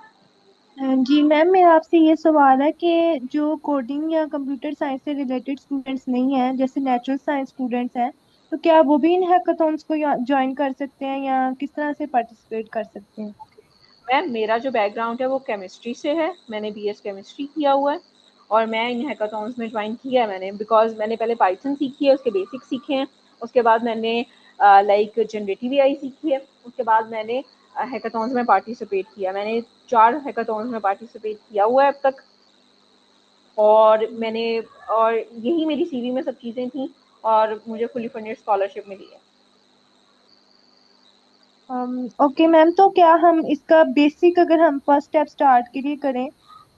जी मैम, मेरा आपसे ये सवाल है कि जो कोडिंग या कंप्यूटर साइंस से रिलेटेड स्टूडेंट्स नहीं हैं, जैसे नेचुरल साइंस स्टूडेंट्स हैं, तो क्या वो भी इन हैकाथॉन्स को ज्वाइन कर सकते हैं या किस तरह से पार्टिसिपेट कर सकते हैं? मैम मेरा जो बैकग्राउंड है वो केमिस्ट्री से है, मैंने बीएस केमिस्ट्री किया हुआ है और मैं इन हैकाथॉन्स में ज्वाइन किया है मैंने, बिकॉज मैंने पहले पाइथन सीखी है, उसके बेसिक सीखे हैं, उसके बाद मैंने लाइक जनरेटिव एआई सीखी है, उसके बाद मैंने हैकाथॉन्स में पार्टिसिपेट किया। मैंने 4 हैकाथॉन्स में पार्टिसिपेट किया हुआ है अब तक, और मैंने और यही मेरी सीवी में सब चीज़ें थी और मुझे फुली फंडेड स्कॉलरशिप मिली है। ओके मैम, तो क्या हम इसका बेसिक अगर हम फर्स्ट स्टेप स्टार्ट के लिए करें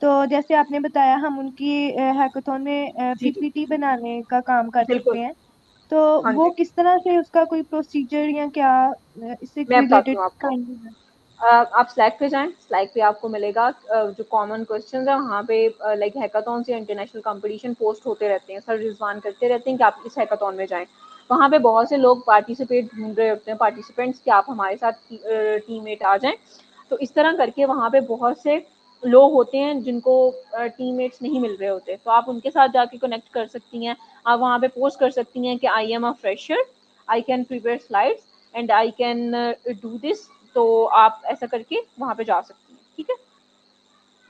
तो जैसे आपने बताया हम उनकी हैकाथॉन में जी जी पीपीटी बनाने का काम कर सकते बिल्कुल। हैं, तो हाँ वो जी, किस तरह से उसका कोई प्रोसीजर या क्या इससे मैं बताती रिलेटेड हूँ आपको। काइंड है? आप स्लैक पे जाएं, स्लैक पे आपको मिलेगा जो कॉमन क्वेश्चंस है वहाँ पे, लाइक हैकाथॉन या इंटरनेशनल कंपटीशन पोस्ट होते रहते हैं, सर रिजवान करते रहते हैं कि आप इस हैकाथॉन में जाएं। वहाँ पे बहुत से लोग पार्टिसिपेट ढूंढ रहे होते हैं, पार्टिसिपेंट्स, कि आप हमारे साथ टीममेट आ जाएं। तो इस तरह करके वहाँ पे बहुत से लोग होते हैं जिनको टीममेट्स नहीं मिल रहे होते, तो आप उनके साथ जाके कनेक्ट कर सकती हैं। आप वहाँ पे पोस्ट कर सकती हैं कि I am a fresher, I can prepare slides and I can do this. तो आप ऐसा करके वहाँ पे जा सकती हैं, ठीक है?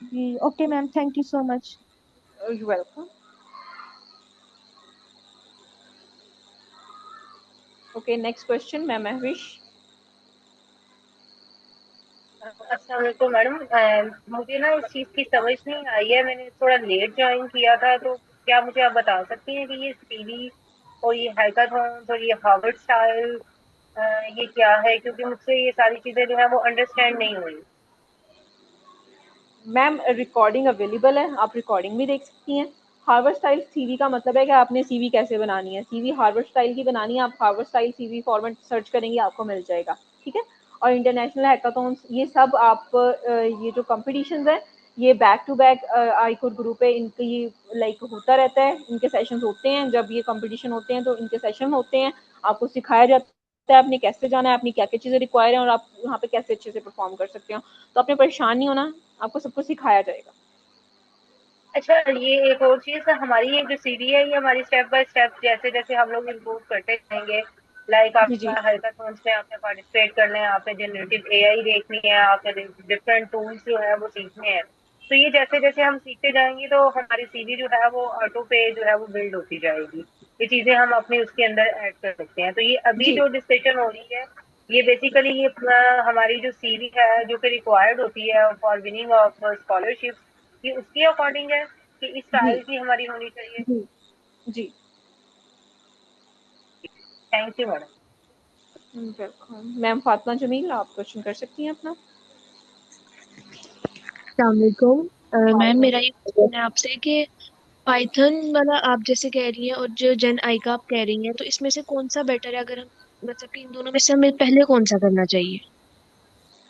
जी okay ma'am, thank you so much. You welcome. Okay, next question, मैं महविश। अस्सलाम वालेकुम मैडम। मुझे ना इस चीज़ की समझ नहीं आई है, मैंने थोड़ा लेट ज्वाइन किया था, तो क्या मुझे आप बता सकती हैं कि ये सीवी और ये हैकाथॉन और ये हार्वर्ड स्टाइल ये क्या है, क्योंकि मुझसे ये सारी चीज़ें जो है वो अंडरस्टैंड नहीं हुई। मैम रिकॉर्डिंग अवेलेबल है, आप रिकॉर्डिंग भी देख सकती हैं। हार्वर्ड स्टाइल सीवी का मतलब है कि आपने सीवी कैसे बनानी है। सीवी हार्वर्ड स्टाइल की बनानी है, आप Harvard style CV format search करेंगे आपको मिल जाएगा, ठीक है? और इंटरनेशनल हैकाथॉन्स ये सब आप ये जो कॉम्पिटिशन्स हैं ये back to back i-core group है, इनकी लाइक होता रहता है, इनके सेशंस होते हैं, जब ये कंपटीशन होते हैं तो इनके सेशन होते हैं, आपको सिखाया जाता है आपने कैसे जाना है, अपनी क्या क्या चीज़ें रिक्वायर हैं और आप वहाँ पे कैसे अच्छे से परफॉर्म कर सकते हो। तो आपने परेशान नहीं होना, आपको सब कुछ सिखाया जाएगा। अच्छा, ये एक और चीज़, हमारी ये जो सीडी है ये हमारी स्टेप बाय स्टेप जैसे जैसे हम लोग इम्प्रूव करते जाएंगे, लाइक जी आपका जी हैकाथॉन्स में आपने पार्टिसिपेट करना है, आपने जनरेटिव एआई देखनी है, आपने डिफरेंट टूल्स जो है वो सीखने हैं, तो ये जैसे जैसे हम सीखते जाएंगे तो हमारी सीडी जो है वो ऑटो पे जो है वो बिल्ड होती जाएगी। ये चीजें हम अपने उसके अंदर ऐड कर सकते हैं। तो ये अभी जी जो डिस्कशन हो रही है ये बेसिकली ये हमारी जो सीवी है जो कि रिक्वायर्ड होती है फॉर विनिंग ऑफ स्कॉलरशिप, ये उसके अकॉर्डिंग है कि इस जी स्टाइल की हमारी होनी चाहिए। जी जी। Thank you madam. Welcome. Ma'am Fatima Jameel, आप क्वेश्चन कर सकती हैं अपना। अस्सलामुअलैकुम। मैम वालेकुम। मेरा ये क्वेश्चन है आपसे कि पाइथन वाला आप जैसे कह रही हैं और जो जेन आई का आप कह रही हैं, तो इसमें से कौन सा बेटर है? अगर हम मतलब कि इन दोनों में से हमें पहले कौन सा करना चाहिए?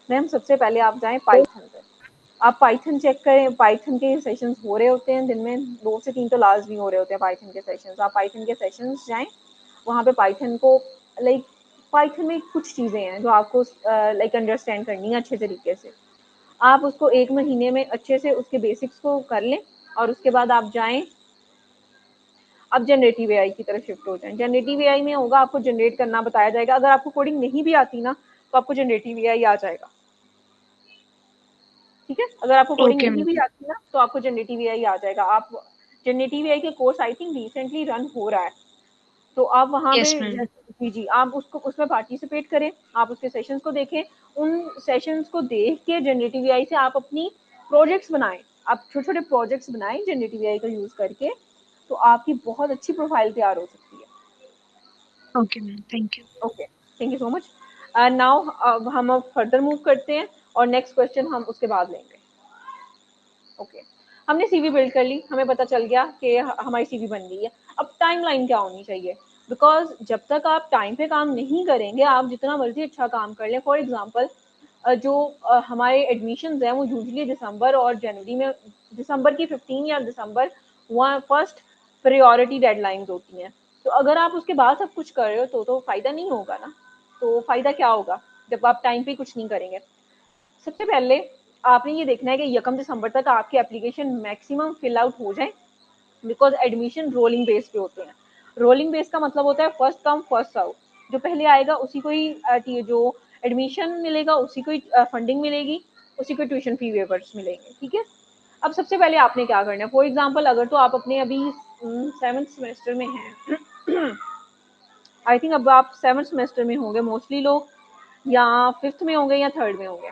मैम सबसे पहले आप जाएं पाइथन पे, आप पाइथन चेक करें, पाइथन के सेशंस हो रहे होते हैं दिन में 2 से 3 तो लाजमी हो रहे होते हैं पाइथन के सेशंस। आप पाइथन के सेशंस जाएं, वहाँ पे पाइथन को लाइक पाइथन में कुछ चीज़ें हैं जो आपको लाइक अंडरस्टैंड करनी है अच्छे तरीके से। आप उसको 1 महीने में अच्छे से उसके बेसिक्स को कर लें और उसके बाद आप जाएं, अब जनरेटिव एआई की तरफ शिफ्ट हो जाएं। जनरेटिव एआई में होगा आपको जनरेट करना बताया जाएगा, अगर आपको कोडिंग नहीं भी आती ना तो आपको जनरेटिव एआई आ जाएगा, ठीक है? अगर आपको कोडिंग ओके नहीं भी मैम। आती ना तो आपको जनरेटिव एआई आ जाएगा। आप जनरेटिव एआई के course I think recently run हो रहा है, तो आप वहाँ पे यस मैम। जी जी आप उसको उसमें पार्टिसिपेट करें, आप उसके सेशंस को देखें, उन सेशंस को देख के जनरेटिव एआई से आप अपनी प्रोजेक्ट्स बनाएं, आप छोटे छोटे प्रोजेक्ट्स बनाएं जनरेटिव एआई का यूज़ करके, तो आपकी बहुत अच्छी प्रोफाइल तैयार हो सकती है। Okay ma'am, thank you. Okay, thank you so much. Now हम अब फर्दर मूव करते हैं और नेक्स्ट क्वेश्चन हम उसके बाद लेंगे। ओके, हमने सीवी बिल्ड कर ली, हमें पता चल गया कि हमारी सीवी बन गई है। अब टाइमलाइन क्या होनी चाहिए? बिकॉज जब तक आप टाइम पे काम नहीं करेंगे आप जितना मर्जी अच्छा काम कर लें, फॉर एग्जांपल जो हमारे एडमिशन्स हैं वो यूजली दिसंबर और जनवरी में, दिसंबर की 15 या दिसंबर वहाँ फर्स्ट प्रायोरिटी डेडलाइंस होती हैं, तो अगर आप उसके बाद सब कुछ कर रहे हो तो फ़ायदा नहीं होगा ना। तो फ़ायदा क्या होगा जब आप टाइम पे कुछ नहीं करेंगे? सबसे पहले आपने ये देखना है कि 1 दिसंबर तक आपके एप्लीकेशन मैक्सिमम फिल आउट हो जाए, बिकॉज एडमिशन रोलिंग बेस पे होते हैं। रोलिंग बेस का मतलब होता है फर्स्ट कम फर्स्ट सर्व, जो पहले आएगा उसी को ही जो एडमिशन मिलेगा उसी को ही फंडिंग मिलेगी, उसी को ट्यूशन फी वेवर्स मिलेंगे। ठीक है, अब सबसे पहले आपने क्या करना है, फॉर एग्जांपल अगर तो आप अपने अभी 7th सेमेस्टर में हैं आई थिंक अब आप 7th सेमेस्टर में होंगे मोस्टली लोग, या 5th में होंगे या 3rd में होंगे।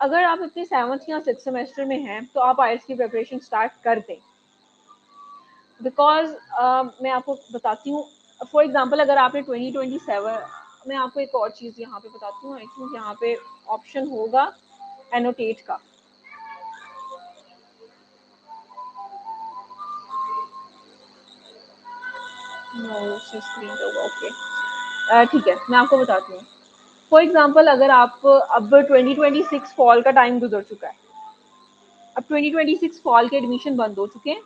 अगर आप अपने 7th या 6th सेमेस्टर में हैं तो आप आईएलटीएस की प्रिपरेशन स्टार्ट कर दें, बिकॉज मैं आपको बताती हूँ, फॉर एग्जांपल अगर आपने 2027, मैं आपको एक और चीज़ यहाँ पे बताती हूँ, आई थिंक यहाँ पे ऑप्शन होगा एनोटेट का। ओके ठीक है, मैं आपको बताती हूँ। फॉर एग्जांपल अगर आप अब 2026 फॉल का टाइम गुजर चुका है, अब 2026 फॉल के एडमिशन बंद हो चुके हैं,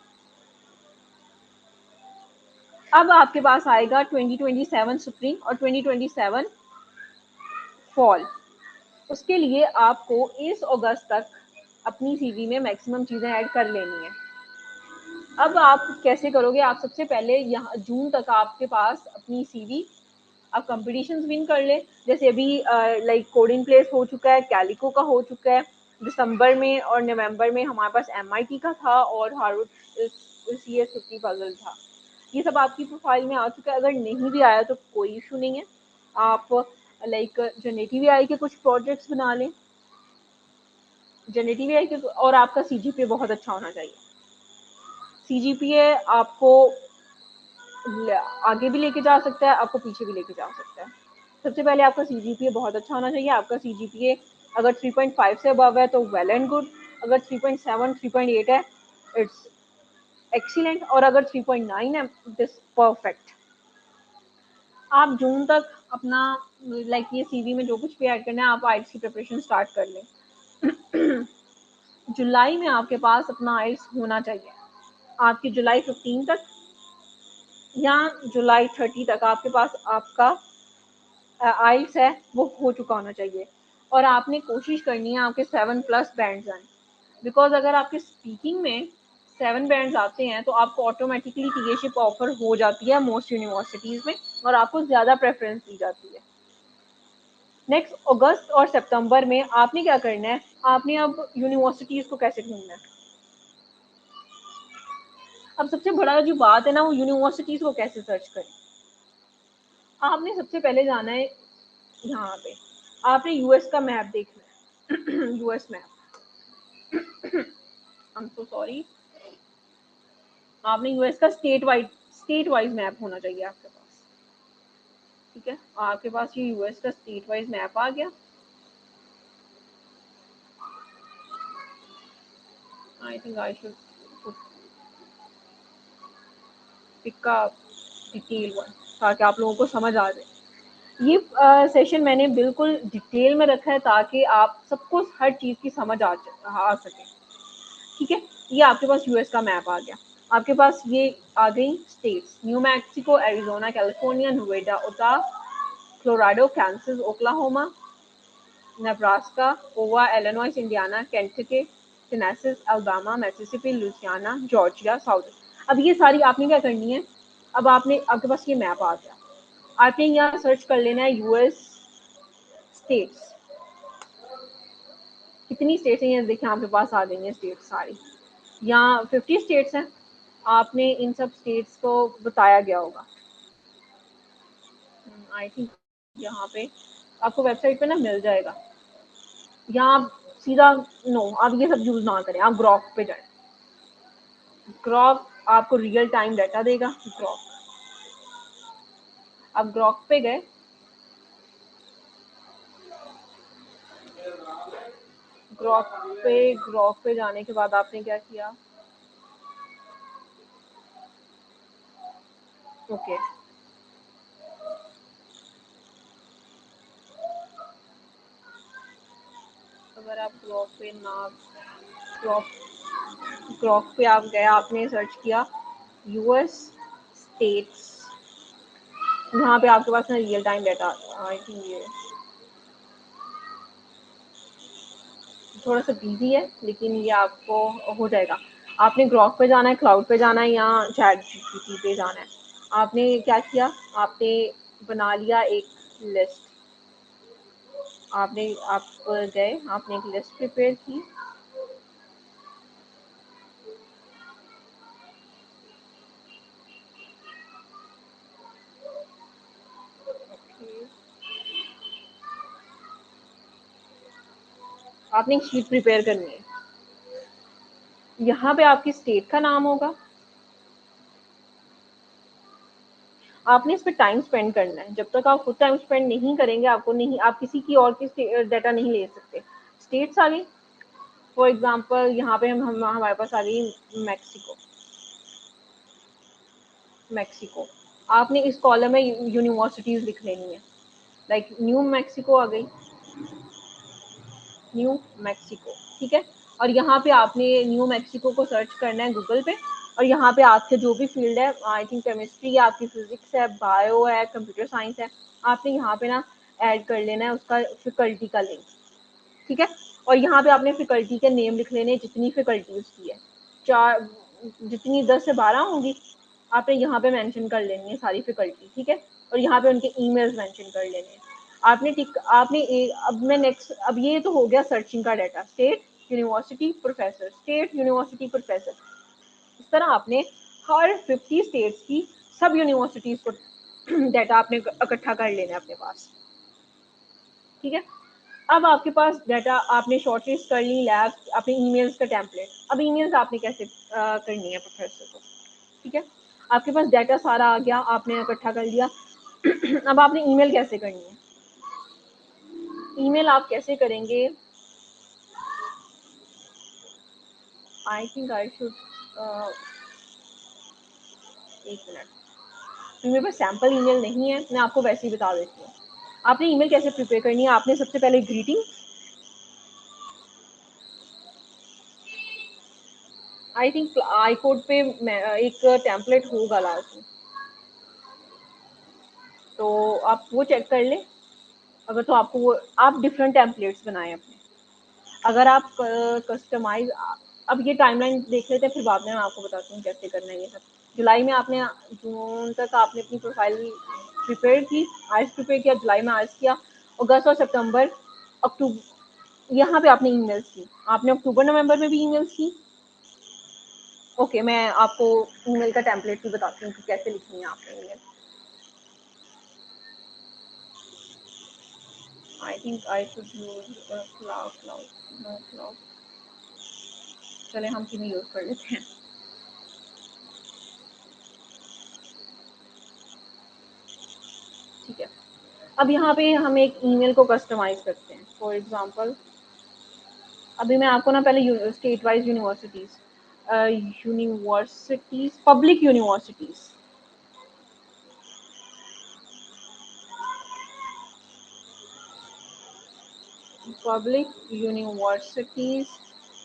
अब आपके पास आएगा 2027 स्प्रिंग और 2027 फॉल। उसके लिए आपको इस अगस्त तक अपनी सीवी में मैक्सिमम चीज़ें ऐड कर लेनी है। अब आप कैसे करोगे, आप सबसे पहले यहाँ जून तक आपके पास अपनी सीवी, आप कंपटीशंस विन कर ले, जैसे अभी लाइक कोडिंग प्लेस हो चुका है, कैलिको का हो चुका है, दिसंबर में और नवंबर में हमारे पास MIT का था और हार्वर्ड CS50 पजल था। ये सब आपकी प्रोफाइल में आ चुका है। अगर नहीं भी आया तो कोई इशू नहीं है, आप लाइक जनरेटिव AI के कुछ प्रोजेक्ट्स बना लें, जनरेटिव AI के, और आपका CGPA बहुत अच्छा होना चाहिए। CGPA आपको आगे भी लेके जा सकता है, आपको पीछे भी लेके जा सकता है। सबसे पहले आपका CGPA बहुत अच्छा होना चाहिए। आपका CGPA अगर 3.5 से अबव है तो वेल एंड गुड, अगर 3.7 3.8 है इट्स एक्सीलेंट, और अगर 3.9 है दिस परफेक्ट। आप जून तक अपना लाइक ये सीवी में जो कुछ भी ऐड करना है आप आइल्स की प्रिपरेशन स्टार्ट कर लें। जुलाई में आपके पास अपना आइल्स होना चाहिए, आपकी जुलाई 15 तक या जुलाई 30 तक आपके पास आपका आइल्स है वो हो चुका होना चाहिए। और आपने कोशिश करनी है आपके 7+ बैंड्स आए, बिकॉज अगर आपके स्पीकिंग में 7 बैंड्स आते हैं तो आपको ऑटोमेटिकली टीएशिप ऑफर हो जाती है मोस्ट यूनिवर्सिटीज़ में, और आपको ज़्यादा प्रेफरेंस दी जाती है। नेक्स्ट अगस्त और सितंबर में आपने क्या करना है, आपने अब यूनिवर्सिटीज़ को कैसे ढूंढना है। अब सबसे बड़ा जो बात है ना वो यूनिवर्सिटीज़ को कैसे सर्च करें। आपने सबसे पहले जाना है यहाँ पे, आपने यूएस का मैप देखना है। US map, I am so sorry, आपने यूएस का स्टेट वाइज मैप होना चाहिए आपके पास। ठीक है, आपके पास ये यूएस का स्टेट वाइज मैप आ गया। I think I should pick a detail one ताकि आप लोगों को समझ आ जाए। ये सेशन मैंने बिल्कुल डिटेल में रखा है ताकि आप सबको हर चीज़ की समझ आ सके। ठीक है, ये आपके पास यूएस का मैप आ गया। आपके पास ये आ गई states, New Mexico, Arizona, California, Nevada, Utah, Colorado, Kansas, Oklahoma, Nebraska, Iowa, Illinois, Indiana, Kentucky, Tennessee, Alabama, Mississippi, Louisiana, Georgia, South. अब ये सारी आपने क्या करनी है, अब आपके पास ये मैप आ गया, आपने यहाँ सर्च कर लेना है यूएस स्टेट्स। कितनी स्टेट्स हैं ये देखिए, आपके पास आ गई हैं स्टेट्स सारी, यहाँ 50 स्टेट्स हैं। आपने इन सब स्टेट्स को बताया गया होगा, आई थिंक यहाँ पे आपको वेबसाइट पे ना मिल जाएगा। यहाँ आप सीधा नो, आप ये सब यूज़ ना करें, आप ग्रॉक पे जाएं। ग्रॉक आपको रियल टाइम डाटा देगा। ग्रॉक, आप ग्रॉक पे गए, ग्रॉक पे जाने के बाद आपने क्या किया, ओके अगर आप ग्रॉक पे ना, ग्रॉक पे आप गए, आपने सर्च किया यूएस स्टेट्स, यहाँ पे आपके पास ना real time data, I think ये थोड़ा सा बिजी है लेकिन ये आपको हो जाएगा। आपने ग्रॉक पे जाना है, क्लाउड पे जाना है या चैट जीपीटी पे जाना है। आपने क्या किया, आपने बना लिया एक लिस्ट, आप गए, आपने एक लिस्ट प्रिपेयर की, आपने एक शीट प्रिपेयर करनी है। यहाँ पे आपकी स्टेट का नाम होगा, आपने इस पे टाइम स्पेंड करना है। जब तक आप खुद टाइम स्पेंड नहीं करेंगे, आपको नहीं, आप किसी की और की डाटा नहीं ले सकते। स्टेट्स आ गई, फॉर एग्जांपल यहाँ पे हम हमारे पास आ गई मैक्सिको। आपने इस कॉलम में यूनिवर्सिटीज लिख लेनी है, लाइक न्यू मैक्सिको आ गई, न्यू मैक्सिको, ठीक है। और यहाँ पे आपने न्यू मैक्सिको को सर्च करना है गूगल पे, और यहाँ पे आपके जो भी फील्ड है, आई थिंक केमिस्ट्री है, आपकी फिजिक्स है, बायो है, कंप्यूटर साइंस है, आपने यहाँ पे ना ऐड कर लेना है उसका फैकल्टी का लिंक, ठीक है। और यहाँ पे आपने फैकल्टी के नेम लिख लेने, जितनी फैकल्टी उसकी है, जितनी 10 से 12 होंगी, आपने यहाँ पे मेंशन कर लेनी है सारी फैकल्टी, ठीक है। और यहाँ पे उनके ईमेल्स मेंशन कर लेने हैं। अब ये तो हो गया सर्चिंग का data, state university professor, state university professor. इस तरह आपने हर 50 स्टेट्स की सब यूनिवर्सिटीज को डाटा आपने इकट्ठा कर लेना है अपने पास, ठीक है। अब आपके पास डाटा आपने शॉर्टलिस्ट कर ली, लैब्स, अपने ईमेल्स का टेम्पलेट। अब ईमेल्स आपने कैसे करनी है प्रोफेसर को, ठीक है। आपके पास डाटा सारा आ गया, आपने इकट्ठा कर लिया। अब आपने ईमेल कैसे करनी है, ईमेल आप कैसे करेंगे, आई थिंक आई शुड, एक मिनट, मेरे पास सैम्पल ईमेल नहीं है, मैं आपको वैसे ही बता देती हूँ। आपने ईमेल कैसे प्रिपेयर करनी है, आपने सबसे पहले ग्रीटिंग, आई थिंक आई कोड पे एक टेम्पलेट होगा लास्ट में, तो आप वो चेक कर लें। अगर तो आपको वो, आप डिफरेंट टेम्पलेट्स बनाएं अपने, अगर आप कस्टमाइज, अब ये टाइमलाइन देख लेते हैं, फिर बाद में मैं आपको बताती हूँ कैसे करना है ये सब। जुलाई में आपने, जून तक आपने अपनी प्रोफाइल प्रिपेयर की, आज प्रिपेयर किया, जुलाई में आज किया, अगस्त और सितंबर, अक्टूबर, यहाँ पे आपने ईमेल्स की, आपने अक्टूबर नवंबर में भी ईमेल्स की। ओके, मैं आपको ईमेल का टेम्पलेट भी बताती हूँ कि कैसे लिखनी है आपने email. I think I should use cloud, चले हम किन्हीं यूज कर लेते हैं। ठीक है, अब यहाँ पे हम एक ईमेल को कस्टमाइज करते हैं। फॉर एग्जांपल, अभी मैं आपको ना पहले state wise universities, public universities,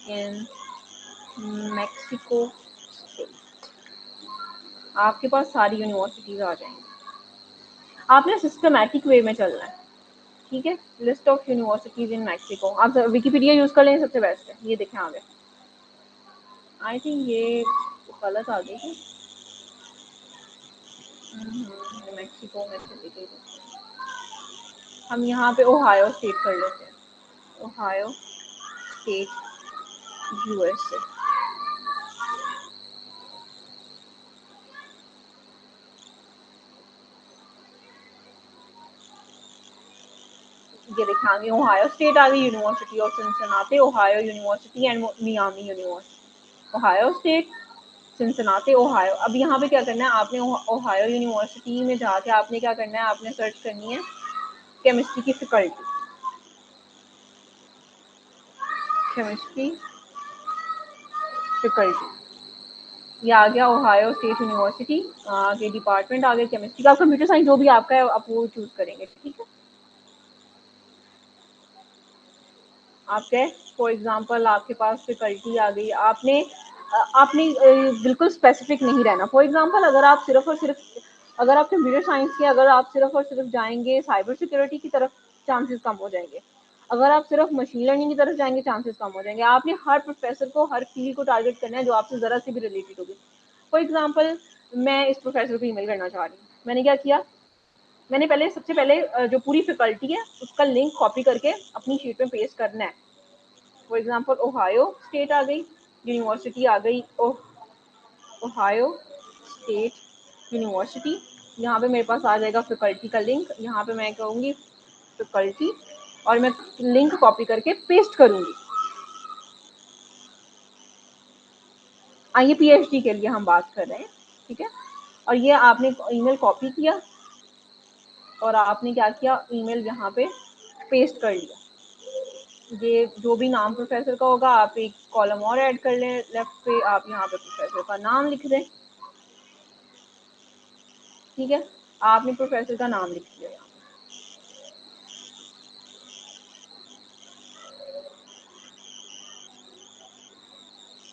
इन मैक्सिको स्टेट, आपके पास सारी यूनिवर्सिटीज आ जाएंगी। आपने सिस्टमैटिक वे में चलना है, ठीक है। List of universities in Mexico, आप विकिपीडिया यूज कर लें, सबसे बेस्ट है। ये देखें आगे, आई थिंक ये गलत आ गई थी, मैक्सिको में चली गई। हम यहाँ पे ओहायो स्टेट कर लेते हैं, ओहायो स्टेट यूएसए। ये देखें आगे, ओहायो स्टेट आ गई, university of Cincinnati, Ohio university and Miami university, Ohio state, Cincinnati, Ohio. अब यहाँ पे क्या करना है, आपने ओहायो यूनिवर्सिटी में जाके आपने क्या करना है, आपने सर्च करनी है केमिस्ट्री की फैकल्टी, केमिस्ट्री फैकल्टी, ये आ गया ओहायो स्टेट यूनिवर्सिटी, आगे डिपार्टमेंट आ गया केमिस्ट्री का, कंप्यूटर साइंस जो भी आपका है आप वो चूज करेंगे, ठीक है। आप गए, फॉर एग्जांपल आपके पास फैकल्टी आ गई, आपने बिल्कुल स्पेसिफिक नहीं रहना। फॉर एग्जांपल, अगर आप सिर्फ और सिर्फ, अगर आप कंप्यूटर साइंस के, अगर आप सिर्फ और सिर्फ जाएंगे साइबर सिक्योरिटी की तरफ, चांसेस कम हो जाएंगे। अगर आप सिर्फ मशीन लर्निंग की तरफ जाएंगे, चांसेस कम हो जाएंगे। आपने हर प्रोफेसर को, हर फील्ड को टारगेट करना है जो आपसे ज़रा सी भी रिलेटेड होगी। फॉर एग्जाम्पल, मैं इस प्रोफेसर को ईमेल करना चाह रही हूँ। मैंने क्या किया, मैंने सबसे पहले जो पूरी फैकल्टी है उसका लिंक कॉपी करके अपनी शीट में पेस्ट करना है। फॉर एग्जांपल ओहायो स्टेट आ गई, यूनिवर्सिटी आ गई, ओहायो स्टेट यूनिवर्सिटी। यहाँ पे मेरे पास आ जाएगा फैकल्टी का लिंक। यहाँ पे मैं कहूँगी फैकल्टी और मैं लिंक कॉपी करके पेस्ट करूँगी। ये पीएचडी के लिए हम बात कर रहे हैं, ठीक है। और ये आपने ईमेल कॉपी किया और आपने क्या किया, ईमेल यहाँ पे पेस्ट कर लिया। ये जो भी नाम प्रोफेसर का होगा आप एक कॉलम और ऐड कर लें, लेफ्ट पे आप यहाँ पे प्रोफेसर का नाम लिख दें, ठीक है। आपने प्रोफेसर का नाम लिख दिया यहाँ।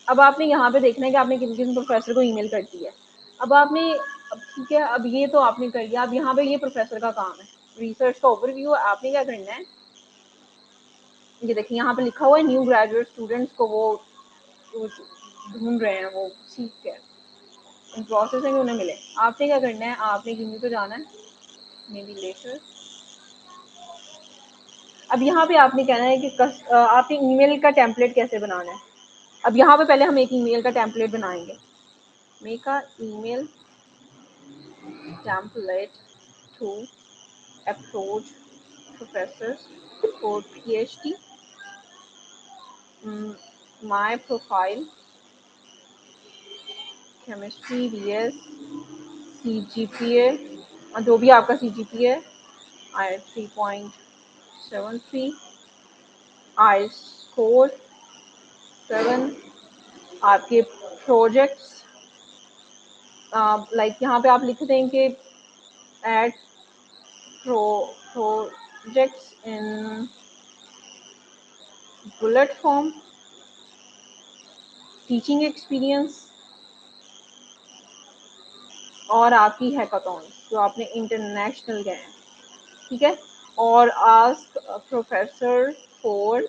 अब आपने यहाँ पे देखना है कि आपने किन किन प्रोफेसर को ईमेल कर दी है। अब ठीक है, अब ये तो आपने कर लिया। अब यहाँ पे ये प्रोफेसर का काम है, रिसर्च का ओवरव्यू। आपने क्या करना है, ये देखिए यहाँ पे लिखा हुआ है न्यू ग्रेजुएट स्टूडेंट्स को वो ढूंढ रहे हैं, वो सीख के इन प्रोसेस में उन्हें मिले। आपने क्या करना है, आपने ईमेल पे जाना है, मे बी लेटर। अब यहाँ पे आपने कहना है कि आपने ईमेल का टेम्पलेट कैसे बनाना है। अब यहाँ पे पहले हम एक ईमेल का टेम्पलेट बनाएंगे। Make a email template to approach professors for PhD, my profile chemistry BS, CGPA जो भी आपका CGPA है 3.73, आई स्कोर 7, आपके प्रोजेक्ट्स लाइक यहाँ पे आप लिख दें कि add projects in bullet form, teaching experience और आपकी हैकाथॉन जो आपने इंटरनेशनल गए हैं, ठीक है। और आस्क प्रोफेसर फॉर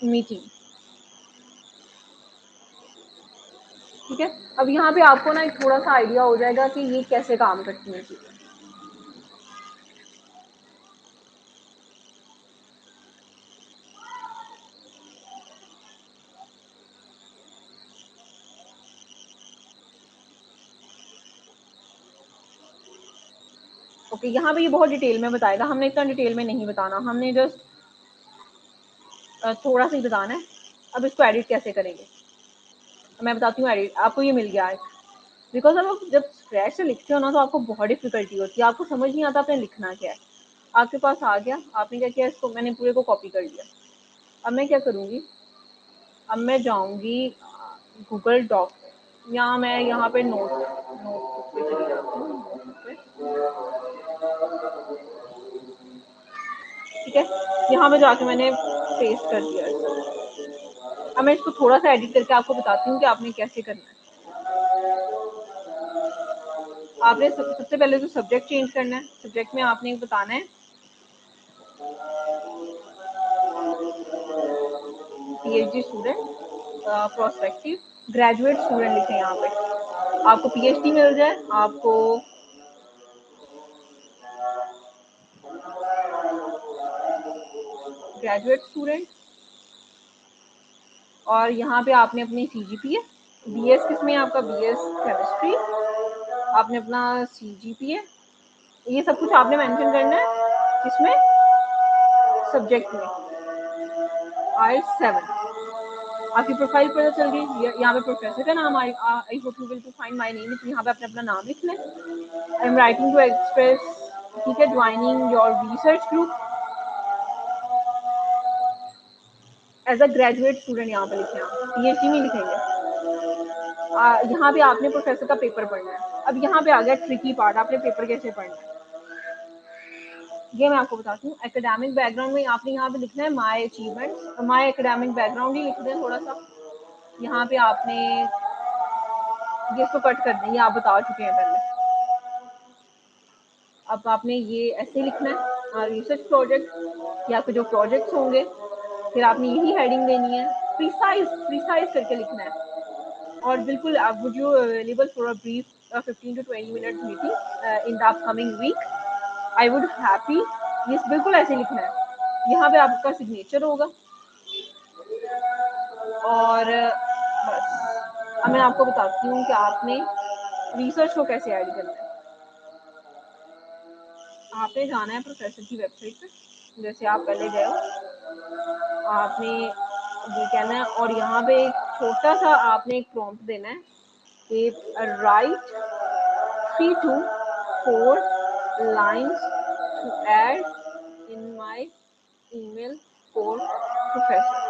मीटिंग, ठीक है। अब यहाँ पे आपको ना एक थोड़ा सा आइडिया हो जाएगा कि ये कैसे काम करती है चीज़ें। ओके, यहाँ पे ये बहुत डिटेल में बताएगा, हमने इतना डिटेल में नहीं बताना, हमने जस्ट थोड़ा सा ही बताना है। अब इसको एडिट कैसे करेंगे मैं बताती हूँ। एडिट आपको ये मिल गया है, बिकॉज अब जब स्क्रैच से लिखते हो ना तो आपको बहुत डिफिकल्टी होती है, आपको समझ नहीं आता आपने लिखना क्या है। आपके पास आ गया, आपने क्या किया, इसको मैंने पूरे को कॉपी कर लिया। अब मैं क्या करूँगी, अब मैं जाऊँगी गूगल डॉक या मैं यहाँ पे नोटबुक पे चली जाती हूँ, नोटबुक पे, ठीक है। यहाँ पे जाके मैंने पेस्ट कर दिया इसको। अब मैं इसको थोड़ा सा एडिट करके आपको बताती हूँ कि आपने कैसे करना है। आपने सबसे पहले तो सब्जेक्ट चेंज करना है। सब्जेक्ट में आपने बताना है PhD student, prospective graduate student लिखें यहाँ पे। आपको PhD मिल जाए, आपको ग्रेजुएट स्टूडेंट, और यहाँ पे आपने अपनी CGPA, BS किसमें आपका BS केमिस्ट्री, आपने अपना CGPA, ये सब कुछ आपने मेंशन करना है इसमें सब्जेक्ट में। IELTS 7 आपकी प्रोफाइल पता चल गई। यहाँ पे प्रोफेसर का नाम I hope you will to find my name, यहाँ पे आपने अपना नाम लिखना है। I am writing to express, ठीक है, joining your research group as a graduate student, यहाँ पे लिखे आप PhD में लिखेंगे। यहाँ पे आपने प्रोफेसर का पेपर पढ़ना है। अब यहाँ पे आ गया ट्रिकी पार्ट, आपने पेपर कैसे पढ़ना है ये मैं आपको बताती हूँ। एकेडमिक बैकग्राउंड में आपने यहाँ पे लिखना है my achievements, my academic background ही लिख दें थोड़ा सा। यहाँ पे आपने ये इसको कट कर दें, ये आप बता चुके हैं पहले। अब आपने ये ऐसे लिखना है रिसर्च प्रोजेक्ट या आपके जो प्रोजेक्ट्स होंगे, फिर आपने यही हेडिंग देनी है, प्रिसाइज करके लिखना है। और बिल्कुल आप would you available for a brief 15 to 20 minute meeting in the upcoming week, I would happy. ये बिल्कुल ऐसे लिखना है, यहाँ पे आपका सिग्नेचर होगा। और बस अब मैं आपको बताती हूँ कि आपने रिसर्च को कैसे ऐड करना है। आपने जाना है प्रोफेसर की वेबसाइट पे, जैसे आप पहले गए हो, आपने ये कहना है और यहाँ पे एक छोटा सा आपने एक प्रॉम्प्ट देना है कि right 3 to 4 lines to add in my email for professor।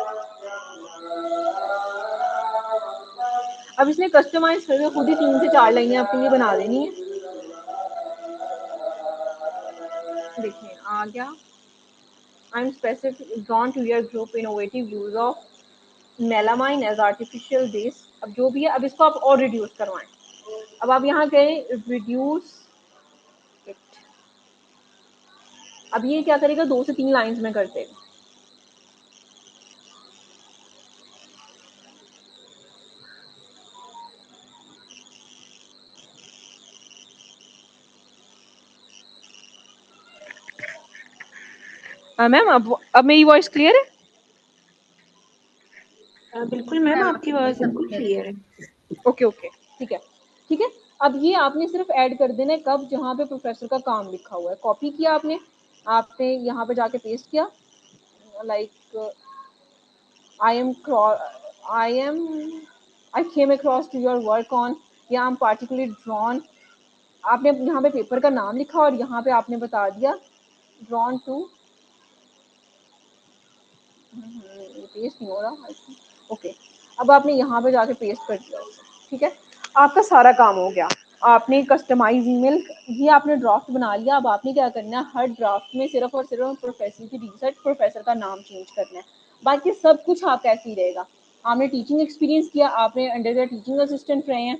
अब इसने कस्टमाइज करके खुद ही 3 से 4 लाइनें आपके लिए बना देनी है। देखिए आ गया, I'm specifically drawn to your group innovative use of melamine as artificial base। अब जो भी है, अब इसको आप और रिड्यूस करवाएं। अब आप यहाँ गए रिड्यूस इट, अब ये क्या करेगा, 2 से 3 लाइंस में कर देगा। मैम अब मेरी वॉइस क्लियर है? बिल्कुल मैम, आपकी आवाज़ बिल्कुल क्लियर है। ओके ओके, ठीक है ठीक है। अब ये आपने सिर्फ ऐड कर देना है कब, जहाँ पे प्रोफेसर का काम लिखा हुआ है। कॉपी किया आपने, आपने यहाँ पे जाके पेस्ट किया, like I came across to your work on, या I'm particularly drawn। आपने यहाँ पे पेपर का नाम लिखा और यहाँ पे आपने बता दिया drawn to, ये पेस्ट नहीं हो रहा, ओके। अब आपने यहाँ पे जाके पेस्ट कर दिया, ठीक है, आपका सारा काम हो गया। आपने कस्टमाइज ईमेल, ये आपने ड्राफ्ट बना लिया। अब आपने क्या करना है, हर ड्राफ्ट में सिर्फ और सिर्फ प्रोफेसर की रिसर्च, प्रोफेसर का नाम चेंज करना है, बाकी सब कुछ आपका ऐसे ही रहेगा। आपने टीचिंग एक्सपीरियंस किया, आपने अंडर टीचिंग असिस्टेंट रहे हैं,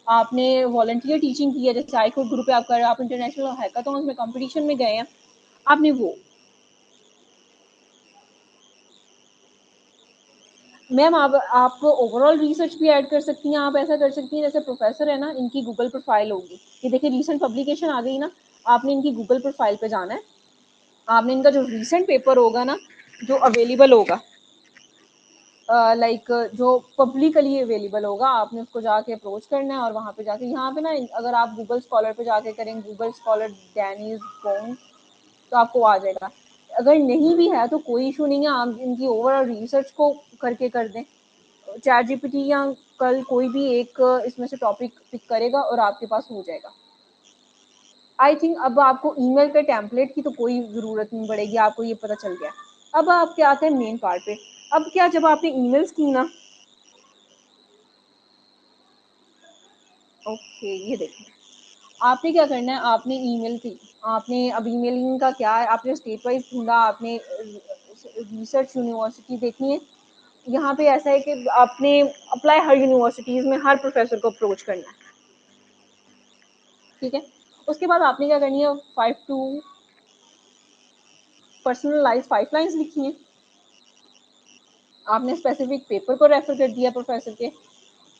आपने वॉलंटियर टीचिंग की है, जैसे आईकोड ग्रुप पे आप कर रहे हैं, आप इंटरनेशनल हैकाथॉन्स में कंपटीशन में गए हैं, आपने वो। मैम आप ओवरऑल रिसर्च भी ऐड कर सकती हैं। आप ऐसा कर सकती हैं, जैसे प्रोफेसर है ना, इनकी गूगल प्रोफाइल होगी, ये देखिए रीसेंट पब्लिकेशन आ गई ना, आपने इनकी गूगल प्रोफाइल पे जाना है। आपने इनका जो रीसेंट पेपर होगा ना, जो अवेलेबल होगा, लाइक जो पब्लिकली अवेलेबल होगा, आपने उसको जाके अप्रोच करना है और वहाँ पे जाके, यहाँ पे ना अगर आप गूगल स्कॉलर पे जाके करें गूगल स्कॉलर डैनिस बोन, तो आपको आ जाएगा। अगर नहीं भी है तो कोई इशू नहीं है, आप इनकी ओवरऑल रिसर्च को करके कर दें। चैट जीपीटी या कल कोई भी एक इसमें से टॉपिक पिक करेगा और आपके पास हो जाएगा। आई थिंक अब आपको ईमेल पे टेम्पलेट की तो कोई ज़रूरत नहीं पड़ेगी, आपको ये पता चल गया। अब आप क्या आते हैं मेन पार्ट पे। अब क्या, जब आपने ईमेल्स की ना, ओके ये देखें, आपने क्या करना है, आपने ईमेल की, आपने अब ईमेलिंग का क्या है, आपने स्टेट वाइज ढूंढा, आपने रिसर्च यूनिवर्सिटी देखनी है। यहाँ पे ऐसा है कि आपने अप्लाई हर यूनिवर्सिटीज़ में हर प्रोफेसर को अप्रोच करना है, ठीक है। उसके बाद आपने क्या करनी है, 5 to पर्सनलाइज 5 लाइन्स लिखी हैं। आपने स्पेसिफिक पेपर को रेफर कर दिया प्रोफेसर के,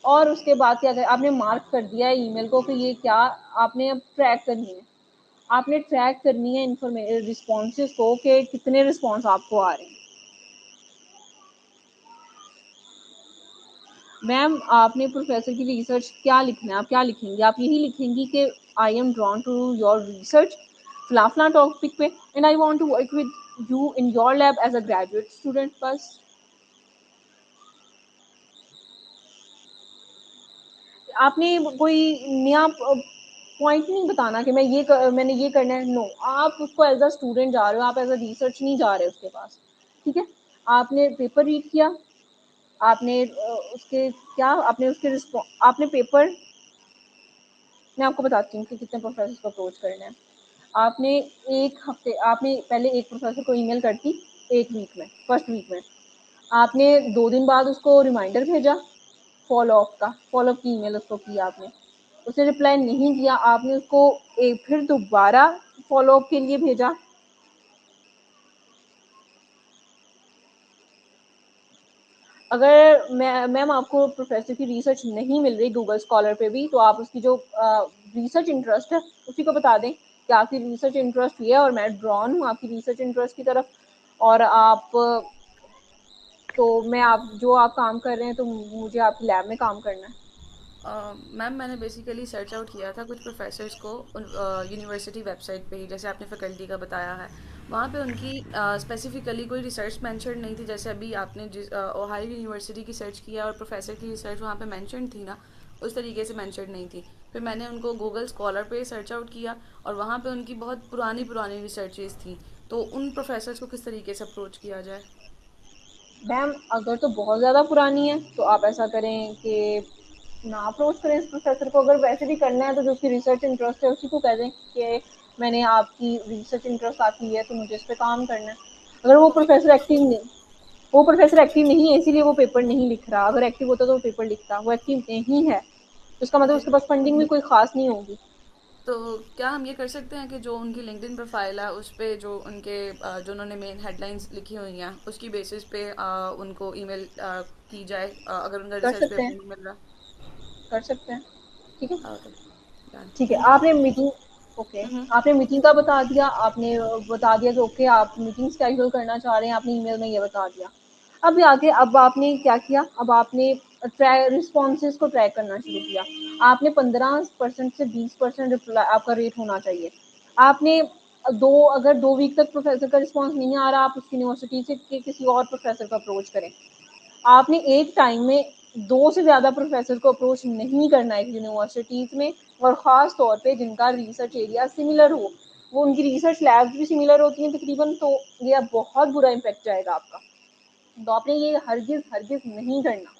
और उसके बाद क्या कर, आपने मार्क कर दिया है ईमेल को कि ये क्या, आपने अब ट्रैक करनी है। आपने ट्रैक करनी है रिस्पॉन्सेज को, कि कितने रिस्पॉन्स आपको आ रहे हैं। मैम आपने प्रोफेसर की रिसर्च क्या लिखना है, आप क्या लिखेंगे, आप यही लिखेंगी कि I am drawn to your research फलाफला टॉपिक पे, and I want to work with you in your lab as a graduate student. बस आपने कोई नया पॉइंट नहीं बताना कि मैंने ये करना है, नो, आप उसको एज अ स्टूडेंट जा रहे हो, आप एज अ रिसर्च नहीं जा रहे उसके पास, ठीक है। आपने पेपर रीड किया, आपने उसके क्या, आपने उसके आपने पेपर, मैं आपको बताती हूँ कि कितने प्रोफेसर को अप्रोच करना है। आपने एक हफ्ते, आपने पहले एक प्रोफेसर को ईमेल करती, एक वीक में, फर्स्ट वीक में आपने 2 दिन बाद उसको रिमाइंडर भेजा फॉलोअप का, फॉलोअप की ईमेल उसको किया आपने, उसने रिप्लाई नहीं किया, आपने उसको एक फिर दोबारा फॉलोअप के लिए भेजा, अगर मैम आपको प्रोफेसर की रिसर्च नहीं मिल रही गूगल स्कॉलर पे भी, तो आप उसकी जो रिसर्च इंटरेस्ट है उसी को बता दें कि आपकी रिसर्च इंटरेस्ट ये है और मैं ड्रॉन हूँ आपकी रिसर्च इंटरेस्ट की तरफ, और आप तो मैं आप जो आप काम कर रहे हैं तो मुझे आपकी लैब में काम करना है। मैम मैंने बेसिकली सर्च आउट किया था कुछ प्रोफेसर्स को यूनिवर्सिटी वेबसाइट पे ही, जैसे आपने फैकल्टी का बताया है, वहाँ पे उनकी स्पेसिफिकली कोई रिसर्च मेंशन नहीं थी। जैसे अभी आपने जिस ओहायो यूनिवर्सिटी की सर्च किया और प्रोफेसर की रिसर्च वहाँ पे मेंशन थी ना, उस तरीके से मेंशन नहीं थी। फिर मैंने उनको गूगल स्कॉलर पे सर्च आउट किया और वहाँ पे उनकी बहुत पुरानी पुरानी रिसर्चेज थी। तो उन प्रोफेसर्स को किस तरीके से अप्रोच किया जाए? मैम अगर तो बहुत ज़्यादा पुरानी है तो आप ऐसा करें कि ना अप्रोच करें इस प्रोफेसर को। अगर वैसे भी करना है तो जो उसकी रिसर्च इंटरेस्ट है उसी को कह दें कि मैंने आपकी रिसर्च इंटरेस्ट आती है तो मुझे इस पर काम करना है। अगर वो प्रोफेसर एक्टिव नहीं है इसीलिए वो पेपर नहीं लिख रहा। अगर एक्टिव होता तो वो पेपर लिखता, वो एक्टिव नहीं है तो इसका मतलब ओके। उसके पास फंडिंग भी कोई खास नहीं होगी। तो क्या हम ये कर सकते हैं कि जो उनकी लिंक्डइन प्रोफाइल है उस पे जो उनके जो उन्होंने मेन हेडलाइंस लिखी हुई हैं उसकी बेसिस पे उनको ईमेल की जाए अगर उनका कर रिसर्च सकते पेपर हैं, नहीं मिल कर सकते हैं। ठीक है, रहा? ओके, डन, ठीक है। Thank you. आपने मीटिंग ओके, हम्म। आपने मीटिंग का बता दिया, आपने बता दिया कि ओके आप मीटिंग स्केड्यूल करना चाह रहे हैं, आपने ईमेल में ये बता दिया। अब आगे अब आपने क्या किया, अब आपने रिस्पॉन्सेज को ट्रैक करना शुरू किया। आपने 15% से 20% आपका रेट होना चाहिए। आपने अगर 2 वीक तक प्रोफेसर का रिस्पॉन्स नहीं आ रहा, आप उस यूनिवर्सिटी से किसी और प्रोफेसर को अप्रोच करें। आपने एक टाइम में 2 से ज़्यादा प्रोफेसर को अप्रोच नहीं करना है यूनिवर्सिटीज़ में, और ख़ास तौर पे जिनका रिसर्च एरिया सिमिलर हो, वो उनकी रिसर्च लैब्स भी सिमिलर होती हैं तकरीबन, तो ये बहुत बुरा इम्पैक्ट जाएगा आपका। तो आपने ये हरगिज़ हरगिज़ नहीं करना।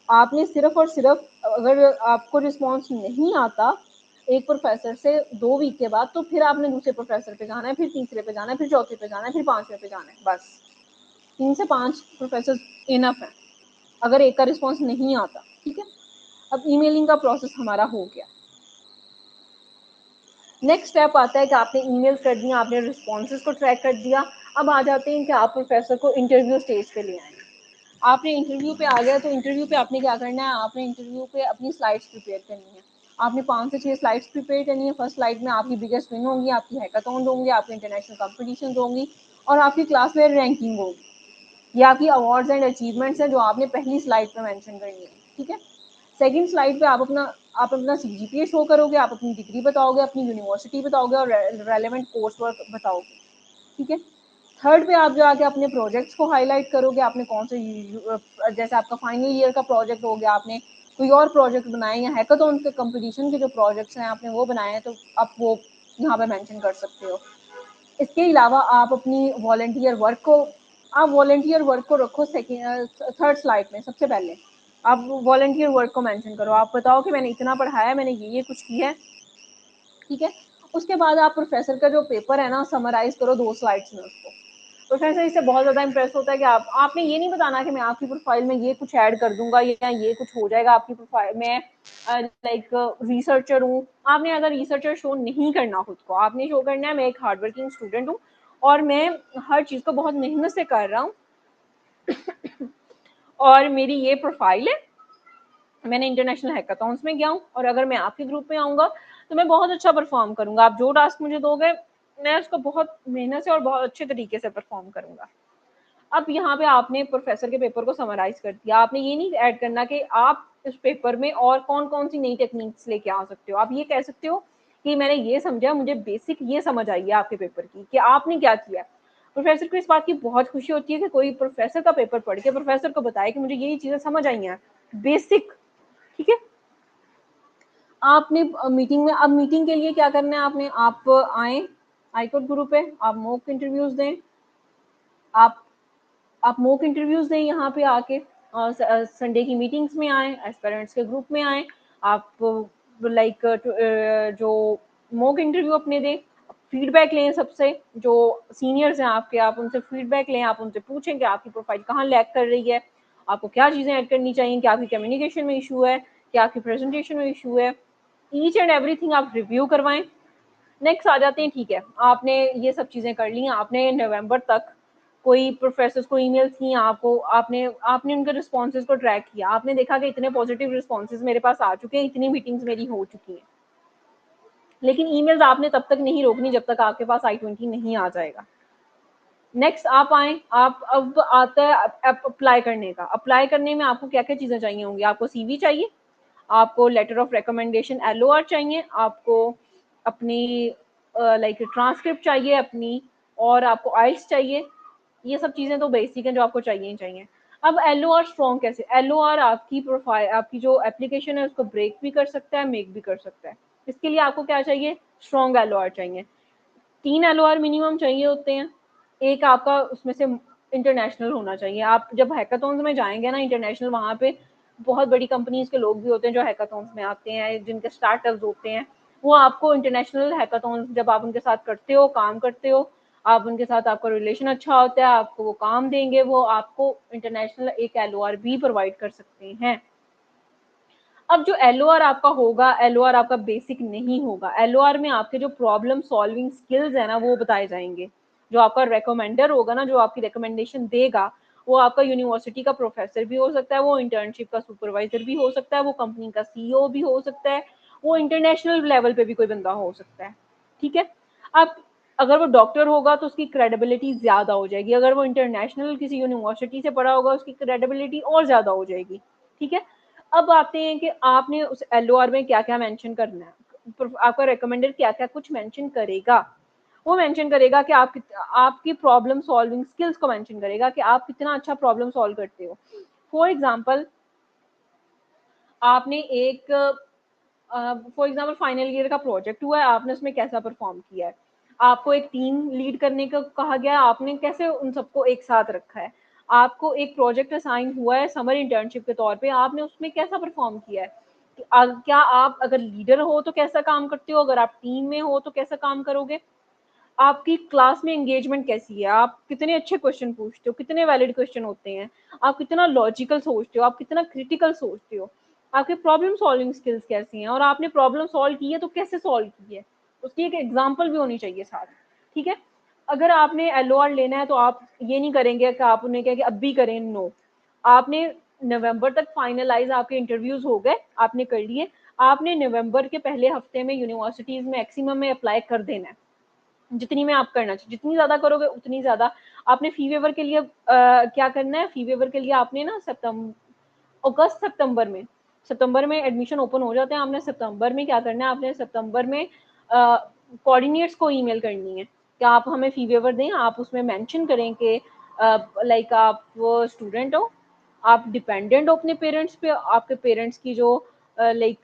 आपने सिर्फ और सिर्फ अगर आपको रिस्पॉन्स नहीं आता एक प्रोफेसर से 2 वीक के बाद, तो फिर आपने दूसरे प्रोफेसर पे जाना है, फिर तीसरे पे जाना है, फिर चौथे पे जाना है, फिर पांचवे पे जाना है। बस 3 से 5 प्रोफेसर इनफ है अगर एक का रिस्पॉन्स नहीं आता। ठीक है, अब ईमेलिंग का प्रोसेस हमारा हो गया। नेक्स्ट स्टेप आता है कि आपने ईमेल कर दिया, आपने रिस्पॉन्सेज को ट्रैक कर दिया। अब आ जाते हैं कि आप प्रोफेसर को इंटरव्यू स्टेज पे ले आएंगे। आपने इंटरव्यू पे आ गया तो इंटरव्यू पे आपने क्या करना है, आपने इंटरव्यू पे अपनी स्लाइड्स प्रिपेयर करनी है। आपने 5 से 6 स्लाइड्स प्रिपेयर करनी है। फर्स्ट स्लाइड में आपकी बिगेस्ट विन होंगी, आपकी हैकाथॉन होंगे, आपके इंटरनेशनल कॉम्पिटिशन होंगी और आपकी क्लास में रैंकिंग होगी। ये आपकी अवार्ड्स एंड अचीवमेंट्स हैं जो आपने पहली स्लाइड पे मेंशन करनी है। ठीक है, सेकंड स्लाइड पे आप अपना सीजीपीए शो करोगे, आप अपनी डिग्री बताओगे, अपनी यूनिवर्सिटी बताओगे और रेलेवेंट कोर्स वर्क बताओगे। ठीक है, थर्ड पे आप जाके अपने प्रोजेक्ट्स को हाईलाइट करोगे। आपने कौन से जैसे आपका फाइनल ईयर का प्रोजेक्ट हो गया, आपने कोई और प्रोजेक्ट बनाए या हैकाथॉन के कंपटीशन के जो प्रोजेक्ट्स हैं आपने वो बनाए हैं, तो आप वो यहाँ पे मेंशन कर सकते हो। इसके अलावा आप अपनी वॉलंटियर वर्क को रखो थर्ड स्लाइड में। सबसे पहले आप वॉलंटियर वर्क को मेंशन करो, आप बताओ कि मैंने इतना पढ़ाया है, मैंने ये कुछ किया है। ठीक है, उसके बाद आप प्रोफेसर का जो पेपर है ना समराइज करो 2 स्लाइड्स में उसको। प्रोफेसर इससे बहुत ज़्यादा इंप्रेस होता है कि आपने ये नहीं बताना कि मैं आपकी प्रोफाइल में ये कुछ ऐड कर दूंगा या ये कुछ हो जाएगा आपकी प्रोफाइल में, लाइक रिसर्चर हूँ। आपने अगर रिसर्चर शो नहीं करना खुद को, आपने शो करना है मैं एक हार्डवर्किंग स्टूडेंट हूँ और मैं हर चीज़ को बहुत मेहनत से कर रहा हूँ और मेरी ये प्रोफाइल है, मैंने इंटरनेशनल हैकाथॉन्स में गया हूँ और अगर मैं आपके ग्रुप में आऊँगा तो मैं बहुत अच्छा परफॉर्म करूँगा। आप जो टास्क मुझे दोगे मैं उसको बहुत मेहनत से और बहुत अच्छे तरीके से परफॉर्म करूँगा। अब यहाँ पे आपने प्रोफेसर के पेपर को समराइज कर दिया। आपने ये नहीं ऐड करना कि आप इस पेपर में और कौन कौन सी नई टेक्निक्स लेके आ सकते हो। आप ये कह सकते हो कि मैंने ये समझा, मुझे बेसिक ये समझ आई है आपके पेपर की कि आपने क्या किया। प्रोफेसर को इस बात की बहुत खुशी होती है कि कोई प्रोफेसर का पेपर पढ़ के प्रोफेसर को बताए कि मुझे ये चीज़ें समझ आई हैं बेसिक। ठीक है, आपने मीटिंग में, अब मीटिंग के लिए क्या करना है आपने, आप आए आईकोट ग्रुप पे, आप मॉक इंटरव्यूज दें, आप मॉक इंटरव्यूज दें यहाँ पे आके, और संडे की मीटिंग्स में आए, एस्पिरेंट्स के ग्रुप में आए। आप लाइक जो मॉक इंटरव्यू अपने दें, फीडबैक लें सबसे, जो सीनियर्स हैं आपके, आप उनसे फीडबैक लें, आप उनसे पूछें कि आपकी प्रोफाइल कहाँ लैग कर रही है, आपको क्या चीज़ें ऐड करनी चाहिए, क्या आपकी कम्युनिकेशन में इशू है, क्या आपकी प्रेजेंटेशन में इशू है। ईच एंड एवरीथिंग आप रिव्यू करवाएं। नेक्स्ट आ जाते हैं, ठीक है आपने ये सब चीज़ें कर ली हैं, आपने नवंबर तक कोई प्रोफेसर्स को ईमेल्स की आपको, आपने उनके रिस्पॉन्सेज को ट्रैक किया, आपने देखा कि इतने पॉजिटिव रिस्पॉन्सेज मेरे पास आ चुके हैं, इतनी मीटिंग्स मेरी हो चुकी हैं, लेकिन ईमेल्स आपने तब तक नहीं रोकनी जब तक आपके पास I-20 नहीं आ जाएगा। नेक्स्ट आप आए, आप अब आता है अप्लाई करने का। अप्लाई करने में आपको क्या क्या चीज़ें चाहिए होंगी? आपको CV चाहिए, आपको लेटर ऑफ रिकमेंडेशन LOR चाहिए, आपको अपनी लाइक ट्रांसक्रिप्ट चाहिए अपनी, और आपको आइल्स चाहिए। ये सब चीज़ें तो बेसिक हैं जो आपको चाहिए ही चाहिए। अब LOR स्ट्रॉन्ग कैसे? LOR आपकी प्रोफाइल, आपकी जो एप्लीकेशन है उसको ब्रेक भी कर सकता है, मेक भी कर सकता है। इसके लिए आपको क्या चाहिए? स्ट्रॉन्ग LOR चाहिए। 3 LOR मिनिमम चाहिए होते हैं। एक आपका उसमें से इंटरनेशनल होना चाहिए। आप जब हैकाथॉन्स में जाएंगे ना इंटरनेशनल, वहाँ पे बहुत बड़ी कंपनीज के लोग भी होते हैं जो हैकाथॉन्स में आते हैं, जिनके स्टार्टअप्स होते हैं, वो आपको इंटरनेशनल हैकाथॉन्स जब आप उनके साथ करते हो, काम करते हो, आप उनके साथ, आपका रिलेशन अच्छा होता है, आपको वो काम देंगे, वो आपको इंटरनेशनल एक LOR भी प्रोवाइड कर सकते हैं। अब जो LOR आपका होगा, LOR आपका बेसिक नहीं होगा। LOR में आपके जो प्रॉब्लम सॉल्विंग स्किल्स है ना, वो बताए जाएंगे। जो आपका रेकमेंडर होगा ना, जो आपकी रिकमेंडेशन देगा, वो आपका यूनिवर्सिटी का प्रोफेसर भी हो सकता है, वो इंटर्नशिप का सुपरवाइजर भी हो सकता है, वो कंपनी का CEO भी हो सकता है, वो इंटरनेशनल लेवल पे भी कोई बंदा हो सकता है। ठीक है, अब अगर वो डॉक्टर होगा तो उसकी क्रेडिबिलिटी ज्यादा हो जाएगी, अगर वो इंटरनेशनल किसी यूनिवर्सिटी से पढ़ा होगा उसकी क्रेडिबिलिटी और ज्यादा हो जाएगी। ठीक है, अब आते हैं कि आपने उस LOR में क्या क्या मेंशन करना है। आपका रिकमेंडर क्या क्या कुछ मेंशन करेगा। वो मेंशन करेगा कि आपकी प्रॉब्लम सॉल्विंग स्किल्स को मेंशन करेगा कि आप कितना अच्छा प्रॉब्लम सॉल्व करते हो। फॉर एग्जांपल, आपने एक फाइनल ईयर का प्रोजेक्ट हुआ है, आपने उसमें कैसा परफॉर्म किया है, आपको एक टीम लीड करने को कहा गया, आपने कैसे उन सबको एक साथ रखा है, आपको एक प्रोजेक्ट असाइन हुआ है समर इंटर्नशिप के तौर पे, आपने उसमें कैसा परफॉर्म किया है, क्या आप अगर लीडर हो तो कैसा काम करते हो, अगर आप टीम में हो तो कैसा काम करोगे, आपकी क्लास में एंगेजमेंट कैसी है, आप कितने अच्छे क्वेश्चन पूछते हो, कितने वैलिड क्वेश्चन होते हैं, आप कितना लॉजिकल सोचते हो, आप कितना क्रिटिकल सोचते हो, आपके प्रॉब्लम सॉल्विंग स्किल्स कैसी हैं, और आपने प्रॉब्लम सॉल्व की है तो कैसे सॉल्व की है, उसकी एक एग्जाम्पल भी होनी चाहिए साथ। ठीक है, अगर आपने LOR लेना है तो आप ये नहीं करेंगे कि आप उन्हें कहें कि अब भी करें, नो, आपने नवंबर तक फाइनलाइज, आपके इंटरव्यूज हो गए, आपने कर लिए, आपने नवंबर के पहले हफ्ते में यूनिवर्सिटीज में मैक्सिमम में अप्लाई कर देना है, जितनी में आप करना चाहिए, जितनी ज्यादा करोगे उतनी ज्यादा। आपने फी वेवर के लिए क्या करना है, फी वेवर के लिए आपने ना सितंबर में एडमिशन ओपन हो जाते हैं, आपने सितंबर में क्या करना है, आपने सितंबर में कोऑर्डिनेट्स को ईमेल करनी है कि आप हमें फी वेवर दें, आप उसमें मेंशन करें कि लाइक आप स्टूडेंट हो, आप डिपेंडेंट हो अपने पेरेंट्स पे, आपके पेरेंट्स की जो लाइक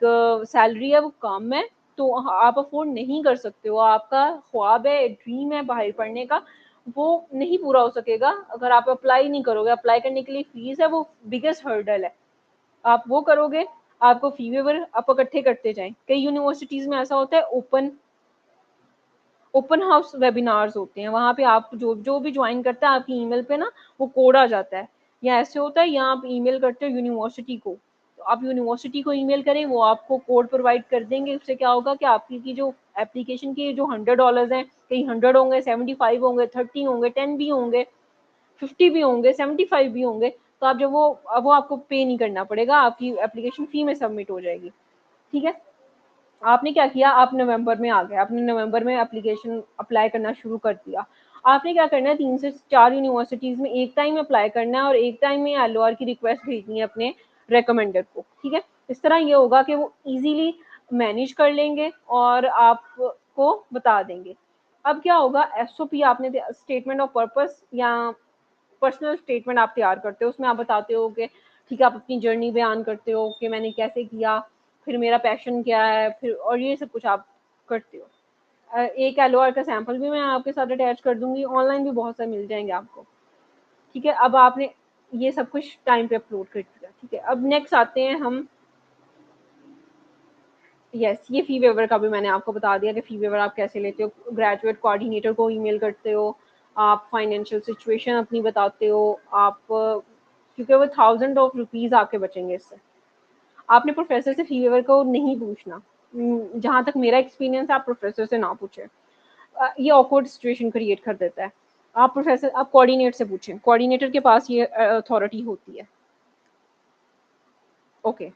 सैलरी है वो कम है, तो आप अफोर्ड नहीं कर सकते हो, आपका ख्वाब है, ड्रीम है बाहर पढ़ने का, वो नहीं पूरा हो सकेगा अगर आप अप्लाई नहीं करोगे। अप्लाई करने के लिए फीस है, वो बिगेस्ट हर्डल है, आप वो करोगे, आपको फी वेवर आप इकट्ठे करते जाएं। कई यूनिवर्सिटीज में ऐसा होता है, ओपन हाउस वेबिनार्स होते हैं, वहाँ पे आप जो भी ज्वाइन करता है आपकी ईमेल पे ना वो कोड आ जाता है, या ऐसे होता है, या आप ईमेल करते हो यूनिवर्सिटी को, तो आप यूनिवर्सिटी को ईमेल करें, वो आपको कोड प्रोवाइड कर देंगे। उससे क्या होगा कि आपकी की जो एप्लीकेशन के जो $100 हैं, कहीं 100 होंगे, 75 होंगे, 30 होंगे, 10 भी होंगे, 50 भी होंगे, 75 भी होंगे, तो आप जब वो आपको पे नहीं करना पड़ेगा, आपकी एप्लीकेशन फ्री में सबमिट हो जाएगी। ठीक है, आपने क्या किया, आप नवंबर में आ गए, आपने नवंबर में एप्लीकेशन अप्लाई करना शुरू कर दिया। आपने क्या करना है, 3 से 4 यूनिवर्सिटीज में एक टाइम अप्लाई करना है और एक टाइम में LOR की रिक्वेस्ट भेजनी है अपने रिकमेंडर को। ठीक है, इस तरह ये होगा कि वो इजीली मैनेज कर लेंगे और आपको बता देंगे। अब क्या होगा, SOP आपने स्टेटमेंट ऑफ पर्पस या पर्सनल स्टेटमेंट आप तैयार करते हो, उसमें आप बताते हो कि ठीक है, आप अपनी जर्नी बयान करते हो कि मैंने कैसे किया, फिर मेरा पैशन क्या है, फिर और ये सब कुछ आप करते हो। एक LOR का सैंपल भी मैं आपके साथ अटैच कर दूंगी, ऑनलाइन भी बहुत सारे मिल जाएंगे आपको। ठीक है, अब आपने ये सब कुछ टाइम पे अपलोड कर दिया। ठीक है, अब नेक्स्ट आते हैं हम, यस, ये फी वेवर का भी मैंने आपको बता दिया कि फी वेवर आप कैसे लेते हो, ग्रेजुएट कोऑर्डिनेटर को ईमेल करते हो, आप फाइनेंशियल सिचुएशन अपनी बताते हो, आप क्योंकि वो ₹1000 आपके बचेंगे इससे। आपने प्रोफेसर से फी वेवर को नहीं पूछना, जहाँ तक मेरा एक्सपीरियंस है, आप प्रोफेसर से ना पूछे, ये ऑकवर्ड सिचुएशन क्रिएट कर देता है। आप प्रोफेसर, आप कोऑर्डिनेटर से पूछें, कोऑर्डिनेटर के पास ये अथॉरिटी होती है। ओके,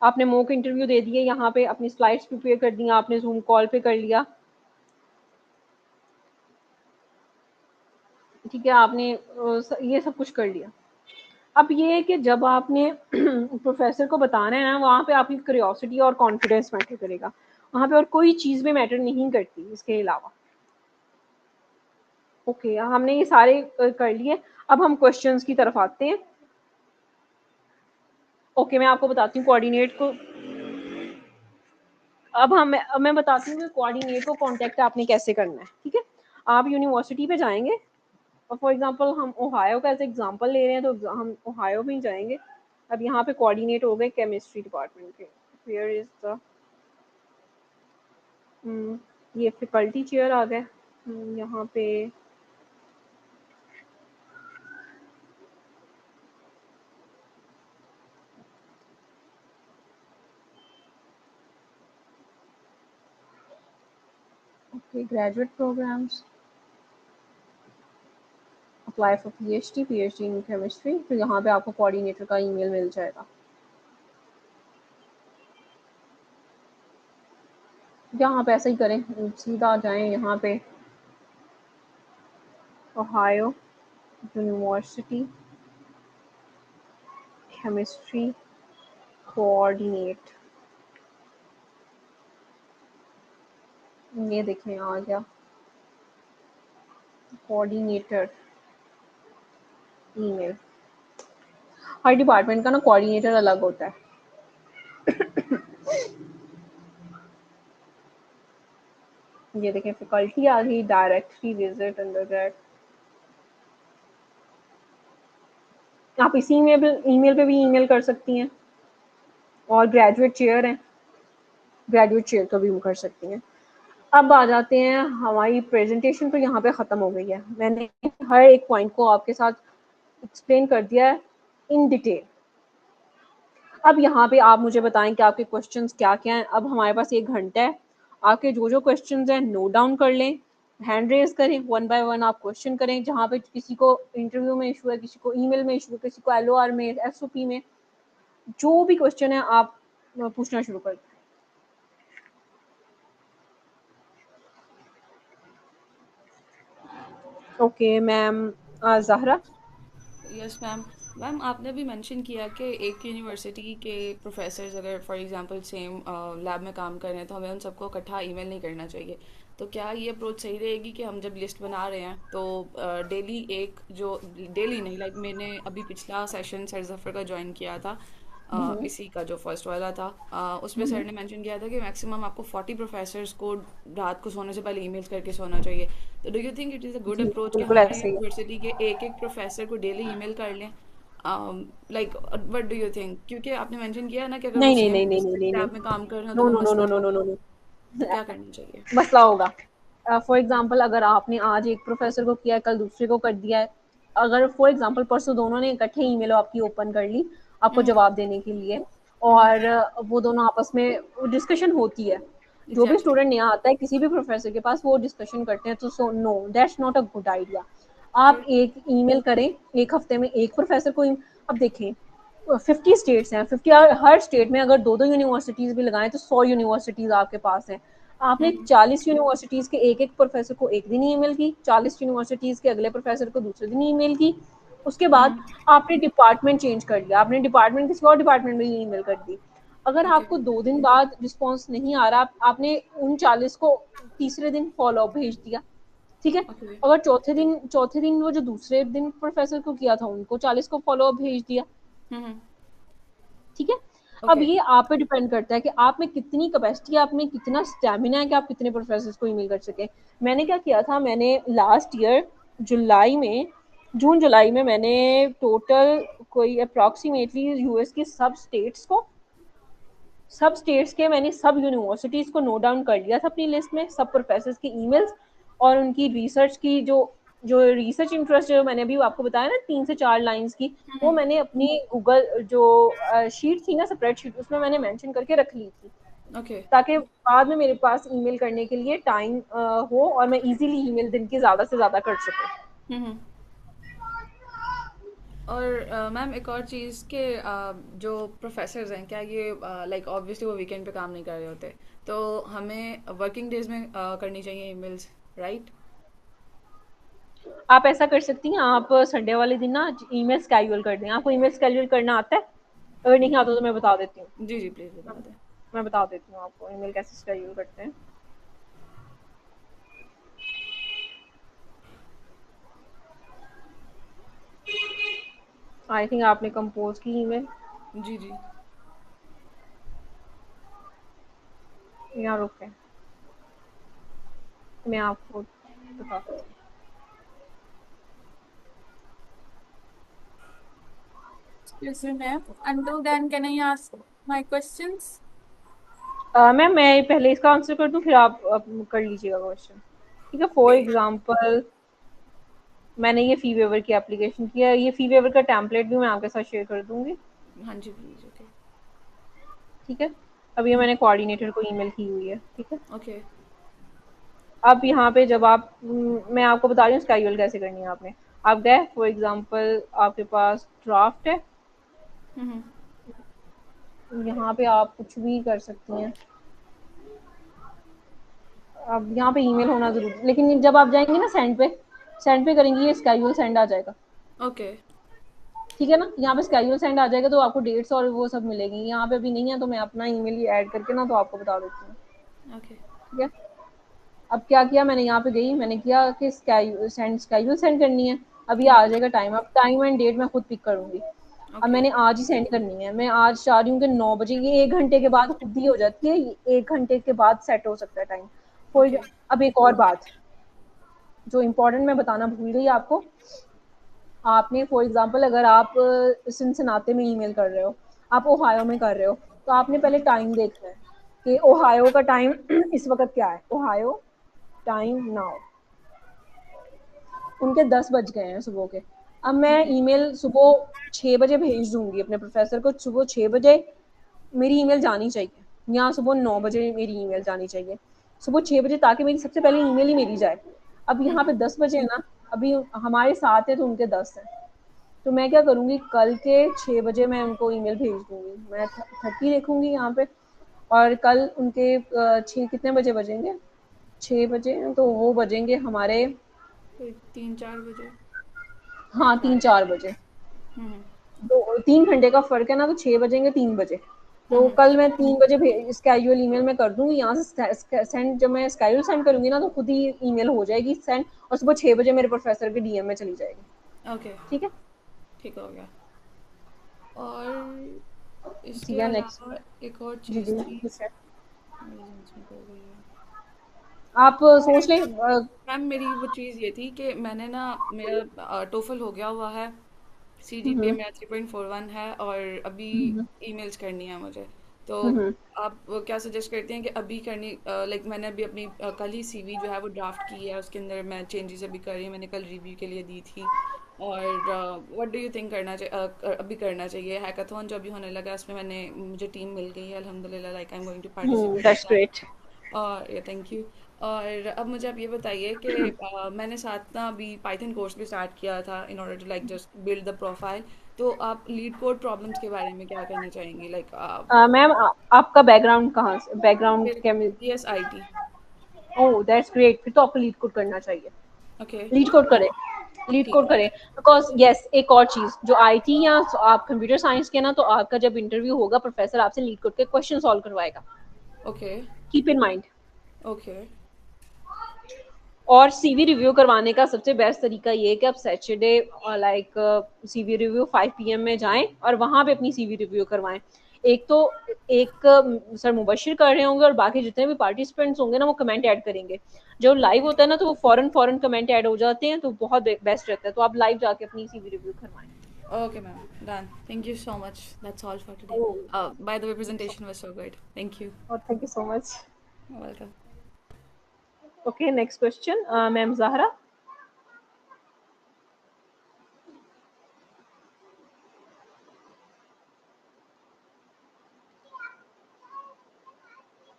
आपने मॉक इंटरव्यू दे दिए, यहाँ पे अपनी स्लाइड्स प्रिपेयर कर दी, आपने जूम कॉल पे कर लिया, ठीक है, आपने ये सब कुछ कर लिया। अब ये है कि जब आपने प्रोफेसर को बताना है ना, वहाँ पे आपकी क्यूरियोसिटी और कॉन्फिडेंस मैटर करेगा, वहाँ पे और कोई चीज़ भी मैटर नहीं करती इसके अलावा। ओके, हमने ये सारे कर लिए। अब हम क्वेश्चंस की तरफ आते हैं। ओके, मैं आपको बताती हूँ कोऑर्डिनेट को। अब मैं बताती हूँ कि कोऑर्डिनेट को कांटेक्ट आपने कैसे करना है। ठीक है, आप यूनिवर्सिटी पे जाएंगे, और फॉर एग्जांपल हम ओहायो का एज एग्जांपल ले रहे हैं, तो हम ओहायो में ही जाएंगे। अब यहाँ पे कोऑर्डिनेट हो गए केमिस्ट्री डिपार्टमेंट के। वेयर इज द ये फैकल्टी चेयर आ गए यहाँ पे। Okay, graduate programs, apply for PhD in chemistry. तो यहाँ पे आपको कोऑर्डिनेटर का ईमेल मिल जाएगा। यहाँ पे ऐसा ही करें, सीधा जाएं यहाँ पे ओहायो यूनिवर्सिटी केमिस्ट्री कोऑर्डिनेट, ये देखें आ गया कोऑर्डिनेटर ईमेल। हर डिपार्टमेंट का ना कोऑर्डिनेटर अलग होता है। ये देखें फैकल्टी आ गई, डायरेक्टरी विजिट अंडरग्रेड। आप इसी में ईमेल पे भी ईमेल कर सकती हैं, और ग्रेजुएट चेयर है, ग्रेजुएट चेयर को भी कर सकती हैं। अब आ जाते हैं हमारी प्रेजेंटेशन, तो यहाँ पे ख़त्म हो गई है। मैंने हर एक पॉइंट को आपके साथ एक्सप्लेन कर दिया है इन डिटेल। अब यहाँ पे आप मुझे बताएं कि आपके क्वेश्चंस क्या क्या हैं। अब हमारे पास 1 घंटा है, आपके जो क्वेश्चंस हैं नोट डाउन कर लें, हैंड रेज करें, 1 बाय 1 आप क्वेश्चन करें। जहाँ पे किसी को इंटरव्यू में इशू है, किसी को ईमेल में इशू है, किसी को LOR में, SOP में, जो भी क्वेश्चन है आप पूछना शुरू कर दें। Okay ma'am, Zahra. Yes ma'am. Ma'am आपने भी मेंशन किया कि एक यूनिवर्सिटी के प्रोफेसर्स अगर फॉर एग्जांपल सेम लैब में काम कर रहे हैं तो हमें उन सबको इकट्ठा ईमेल नहीं करना चाहिए। तो क्या ये अप्रोच सही रहेगी कि हम जब लिस्ट बना रहे हैं तो डेली एक जो डेली नहीं लाइक मैंने अभी पिछला सेशन सर जफर का ज्वाइन किया था, इसी का जो फर्स्ट वाला था, उसमें सर ने मेंशन किया था कि मैक्सिमम आपको 40 प्रोफेसर्स को रात को सोने से पहले ईमेल्स करके सोना चाहिए। तो do you think it is a good जी अप्रोच कि बिल्कुल हमारी ऐसे ही। यूनिवर्सिटी के एक एक प्रोफेसर को डेली ईमेल कर लें? Like what do you think, क्योंकि आपने मेंशन किया ना कि अगर वो नहीं नहीं सेम नहीं नहीं नहीं नहीं लैब में नहीं, काम कर रहे हो तो नो वो नो नो मसला नो नो नो होगा। No no. तो क्या करना चाहिए? मसला होगा। फॉर एग्जांपल अगर आपने आज एक प्रोफेसर को किया है, कल दूसरे को कर दिया है, अगर फॉर एग्जांपल परसों दोनों ने इकट्ठे ईमेल आपकी ओपन कर ली आपको हम्म जवाब देने के लिए, हम्म और वो दोनों आपस में डिस्कशन होती है, जो भी एग्जैक्टली। स्टूडेंट नया आता है किसी भी प्रोफेसर के पास वो डिस्कशन करते हैं, तो so no that's not a good idea. आप फिर एक ईमेल करें, एक हफ्ते में एक प्रोफेसर को अब देखें 50 स्टेट्स हैं, 50 हर स्टेट में अगर 2-2 यूनिवर्सिटीज भी लगाएं तो 100 यूनिवर्सिटीज आपके पास हैं। आपने हम्म 40 यूनिवर्सिटीज के एक एक प्रोफेसर को एक दिन ईमेल की, 40 यूनिवर्सिटीज के अगले प्रोफेसर को दूसरे दिन ईमेल की, उसके बाद हम्म आपने डिपार्टमेंट चेंज कर लिया, आपने डिपार्टमेंट किसी और डिपार्टमेंट में ईमेल कर दी। अगर ओके आपको 2 दिन बाद रिस्पॉन्स नहीं आ रहा, आपने उन 40 को तीसरे दिन फॉलो अप भेज दिया, ठीक है। ओके। अगर चौथे दिन वो जो दूसरे दिन प्रोफेसर को किया था उनको 40 को फॉलो अप भेज दिया, हम्म ठीक है। अब ओके। ये आप पे डिपेंड करता है कि आप में कितनी कैपेसिटी, आप में कितना स्टेमिना है कि आप कितने प्रोफेसर्स को ईमेल कर सकें। मैंने क्या किया था, मैंने लास्ट ईयर जून जुलाई में मैंने टोटल कोई अप्रॉक्सीमेटली यूएस की सब स्टेट्स के मैंने सब यूनिवर्सिटीज को नोट डाउन कर लिया था अपनी लिस्ट में, सब प्रोफेसर्स की ईमेल्स और उनकी रिसर्च की जो जो रिसर्च इंटरेस्ट जो मैंने अभी आपको बताया ना 3 से 4 लाइंस की, वो हम्म मैंने अपनी गूगल जो शीट थी ना, स्प्रेडशीट, उसमें मैंने मेंशन करके रख ली थी, ओके। ताकि बाद में मेरे पास ईमेल करने के लिए टाइम हो और मैं इजीली ईमेल दिन की ज़्यादा से ज़्यादा कर सकूँ। हम्म। और मैम एक और चीज़ के जो प्रोफेसर्स हैं क्या ये लाइक ऑब्वियसली वो वीकेंड पे काम नहीं कर रहे होते, तो हमें वर्किंग डेज में करनी चाहिए ईमेल्स, राइट? आप ऐसा कर सकती हैं, आप संडे वाले दिन ना ईमेल स्केड्यूल कर दें। आपको ईमेल स्केड्यूल करना आता है? अगर नहीं आता तो मैं बता देती हूँ। जी जी प्लीज़ बता दें। मैं बता देती हूँ आपको ईमेल कैसे स्केड्यूल करते हैं। आई थिंक आपने कंपोज की ईमेल। जी जी। यहाँ रुके, मैं आपको बताती हूँ। Excuse me, ma'am. Until then, can I ask my questions? Ma'am मैं पहले इसका आंसर कर दूँ, फिर आप कर लीजिएगा क्वेश्चन। ठीक है, फॉर Okay. एग्जाम्पल मैंने ये फी वेवर की एप्लीकेशन किया है। ये फी वेवर का टेम्पलेट भी मैं आपके साथ शेयर कर दूंगी। हाँ जी प्लीज़। ओके। ठीक है, अब ये मैंने कोऑर्डिनेटर को ईमेल की हुई है। ठीक है, ओके। अब यहाँ पे जब आप मैं आपको बता रही हूँ स्केड्यूल कैसे करनी है। आपने आप गए, फॉर एग्जांपल आपके पास ड्राफ्ट है, हम्म। यहाँ पे आप कुछ भी कर सकती हैं। अब यहाँ पे ईमेल होना जरूरी है, लेकिन जब आप जाएंगे ना सेंड पे करेंगी, ये स्केड्यूल सेंड आ जाएगा। ओके। ठीक है ना, यहाँ पे स्केड्यूल सेंड आ जाएगा तो आपको डेट्स और वो सब मिलेगी। यहाँ पे अभी नहीं है तो मैं अपना ईमेल ही ऐड करके ना तो आपको बता देती हूँ। ओके। ठीक है, अब क्या किया मैंने, यहाँ पे गई, मैंने किया कि स्केड्यूल सेंड करनी है। अब ये आ जाएगा टाइम, अब टाइम एंड डेट मैं खुद पिक करूंगी। अब ओके। मैंने आज ही सेंड करनी है, मैं आज चाह रही हूँ कि 9 बजे, ये 1 घंटे के बाद खुद ही हो जाती है, ये 1 घंटे के बाद सेट हो सकता है टाइम। कोई, ओके। अब एक और बात जो इम्पोर्टेंट मैं बताना भूल गई आपको। आपने फॉर एग्जांपल अगर आप सिनसिनाटी में ईमेल कर रहे हो, आप ओहायो में कर रहे हो, तो आपने पहले टाइम देखना है कि ओहायो का टाइम इस वक्त क्या है। ओहायो टाइम नाउ, उनके 10 बज गए हैं सुबह के। अब मैं ईमेल सुबह 6 बजे भेज दूंगी अपने प्रोफेसर को। सुबह 6 बजे मेरी ईमेल जानी चाहिए, या सुबह 9 बजे मेरी ईमेल जानी चाहिए। सुबह 6 बजे, ताकि मेरी सबसे पहले ईमेल ही मेरी जाए। अब यहाँ पे 10 बजे है ना, अभी हमारे 7 है तो उनके 10 है। तो मैं क्या करूँगी, कल के 6 बजे मैं उनको ईमेल भेज दूंगी। मैं 30 लिखूंगी यहाँ पे, और कल उनके 6 कितने बजे बजेंगे, 6 बजे तो वो बजेंगे हमारे, फिर 3-4 बजे हाँ तीन शायद। चार बजे हम्म। तो 3 घंटे का फर्क है ना, तो 6 बजेंगे 3 बजे। तो हम्म। कल मैं 3 बजे स्केड्यूल ईमेल में कर दूंगी। यहाँ से सेंड, जब मैं स्केड्यूल सेंड करूंगी ना तो खुद ही ईमेल हो जाएगी सेंड, और सुबह 6 बजे मेरे प्रोफेसर के डीएम में चली जाएगी। ओके। ठीक है, ठीक हो गया। और इसके ठीक है, नेक्स्ट। अलावा एक और जी चीज़ जी, थी, ठीक है। मेरे जहन से निकल गई है। आप सोच लें। मैम मेरी वो चीज़ ये थी कि मैंने ना, मेरा टोफल हो गया हुआ है, CGPA हम्म मेरा 3.41 है, और अभी हम्म ईमेल्स करनी है मुझे। तो हम्म आप वो क्या सजेस्ट करते हैं कि अभी करनी, लाइक मैंने अभी अपनी कल ही CV जो है वो ड्राफ्ट की है, उसके अंदर मैं चेंजेस अभी कर रही हूँ, मैंने कल रिव्यू के लिए दी थी। और व्हाट डू यू थिंक करना चाहिए, अभी करना चाहिए? हैकाथॉन जो अभी होने लगा है, उसमें मुझे टीम मिल गई है अल्हम्दुलिल्लाह, like I am going to participate in that's that. Great. और या थैंक यू। और अब मुझे आप ये बताइए कि मैंने साथ ना अभी पाइथन कोर्स भी स्टार्ट किया था in order to like just build the profile. तो आप लीड कोड प्रॉब्लम्स के बारे में क्या कहना चाहेंगी, लाइक मैम आपका बैकग्राउंड कहाँ से, बैकग्राउंड फिर क्या? DSIT। ओह दैट्स ग्रेट, फिर तो आपको लीड कोड करना चाहिए। ओके। लीड कोड करें, लीड ठीक कोड है। करें, बिकॉज यस, एक और चीज जो आईटी या आप कंप्यूटर साइंस के ना, तो आपका जब इंटरव्यू होगा प्रोफेसर आपसे लीड कोड के क्वेश्चन सॉल्व करवाएगा। Okay. Keep in mind. Okay. और सीवी रिव्यू करवाने का सबसे बेस्ट तरीका ये है कि आप Saturday like CV review 5 PM में जाएं और वहां पे अपनी सीवी रिव्यू करवाएं। एक तो एक सर मुबशिर कर रहे होंगे और बाकी जितने भी पार्टिसिपेंट्स होंगे ना वो कमेंट ऐड करेंगे। जो लाइव ओके। होता है ना तो वो फौरन फौरन कमेंट ऐड हो जाते हैं, तो बहुत बेस्ट रहता है। तो आप लाइव जाके अपनी सीवी रिव्यू करवाएं। Okay ma'am, done, thank you so much, that's all for today. Oh, by the way presentation was so good, thank you. और thank you so much. Welcome. Okay, next question, ma'am Zahra.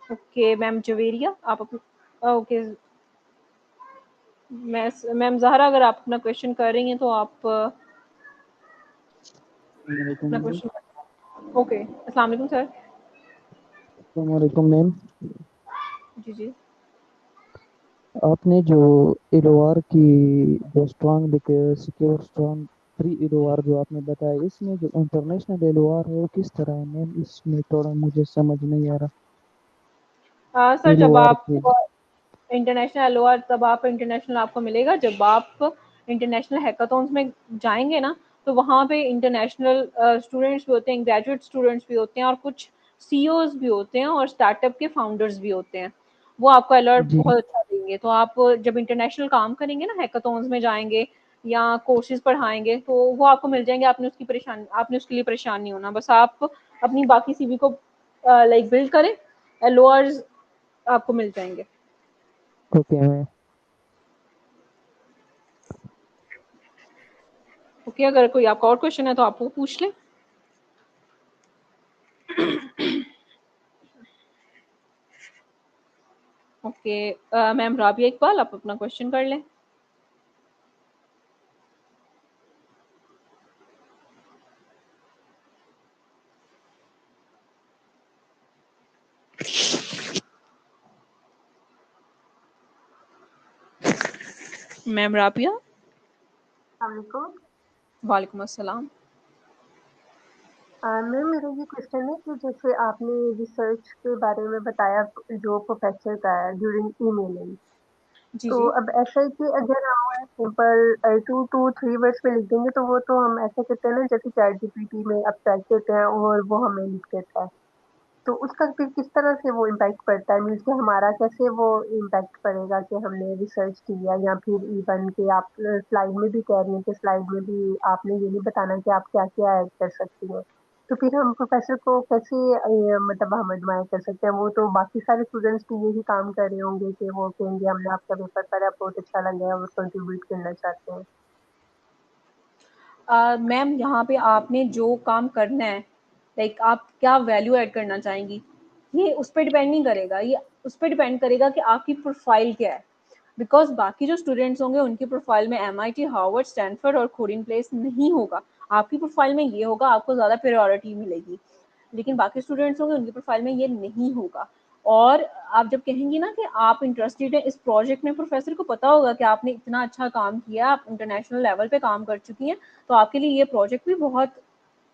Okay ma'am Javeria, आप okay, ma'am Zahra, अगर आप अपना question कर रही हैं तो आप अपना वालेकुम क्वेश्चन। ओके, अस्सलाम वालेकुम सर। मैम। जी जी। आपने जो एलोआर की जो स्ट्रांग सिक्योर स्ट्रांग प्री एलोआर जो आपने बताया, इसमें जो इंटरनेशनल एलोआर है वो किस तरह है मैम? इसमें थोड़ा मुझे समझ नहीं आ रहा सर, जब एलोआर आप की। इंटरनेशनल एलओआर, तब आप इंटरनेशनल आपको मिलेगा जब आप इंटरनेशनल हैकाथॉन्स में जाएंगे ना, तो वहाँ पे इंटरनेशनल स्टूडेंट्स भी होते हैं, ग्रेजुएट स्टूडेंट्स भी होते हैं, और कुछ सीईओज भी होते हैं, और स्टार्टअप के फाउंडर्स भी होते हैं। वो आपको अलर्ट जी। बहुत अच्छा देंगे। तो आप जब इंटरनेशनल काम करेंगे ना, हैकाथॉन्स में जाएंगे या कोर्सेज पढ़ाएंगे, तो वो आपको मिल जाएंगे। आपने उसके लिए परेशान नहीं होना। बस आप अपनी बाकी सीवी को लाइक बिल्ड करें, एलओआर्स आपको मिल जाएंगे। Okay ma'am. ओके, अगर कोई आपका और क्वेश्चन है तो आप वो पूछ लें। ओके, मैम राबिया इकबाल, आप अपना क्वेश्चन कर लें। मैम राबिया। अस्सलामुअलैकुम। वालेकुम अस्सलाम। मैम, मेरा ये क्वेश्चन है कि जैसे आपने रिसर्च के बारे में बताया जो प्रोफेसर का है ड्यूरिंग ईमेलिंग, जी तो जी। अब ऐसा है कि अगर हम सिंपल 2 to 3 वर्ड्स में लिख देंगे तो वो तो हम ऐसा करते हैं ना, जैसे चैट जीपीटी में अब्स्ट्रैक्ट देते हैं और वो हमें लिख देता है। तो उसका फिर किस तरह से वो इम्पैक्ट पड़ता है, मीन्स कि हमारा कैसे वो इम्पैक्ट पड़ेगा कि हमने रिसर्च किया, या फिर इवन कि आप स्लाइड में भी कह रही हैं कि स्लाइड में भी आपने ये नहीं बताना कि आप क्या क्या ऐड कर सकती हैं। तो फिर हम प्रोफेसर को कैसे मतलब हम एडमायर कर सकते हैं? वो तो बाकी सारे स्टूडेंट्स भी यही काम कर रहे होंगे कि वो कहेंगे हमने आपका पेपर पढ़ा, बहुत अच्छा लगा, और कंट्रीब्यूट करना चाहते हैं। मैम, यहाँ पे आपने जो काम करना है, लाइक आप क्या वैल्यू ऐड करना चाहेंगी, ये उस पर डिपेंड नहीं करेगा। ये उस पर डिपेंड करेगा कि आपकी प्रोफाइल क्या है। बिकॉज बाकी जो स्टूडेंट्स होंगे उनकी प्रोफाइल में एमआईटी, हार्वर्ड, स्टैनफोर्ड और कोरिन प्लेस नहीं होगा। आपकी प्रोफाइल में ये होगा, आपको ज़्यादा प्रायोरिटी मिलेगी। लेकिन बाकी स्टूडेंट्स होंगे उनकी प्रोफाइल में ये नहीं होगा। और आप जब कहेंगी ना कि आप इंटरेस्टेड हैं इस प्रोजेक्ट में, प्रोफेसर को पता होगा कि आपने इतना अच्छा काम किया, आप इंटरनेशनल लेवल पे काम कर चुकी हैं, तो आपके लिए ये प्रोजेक्ट भी बहुत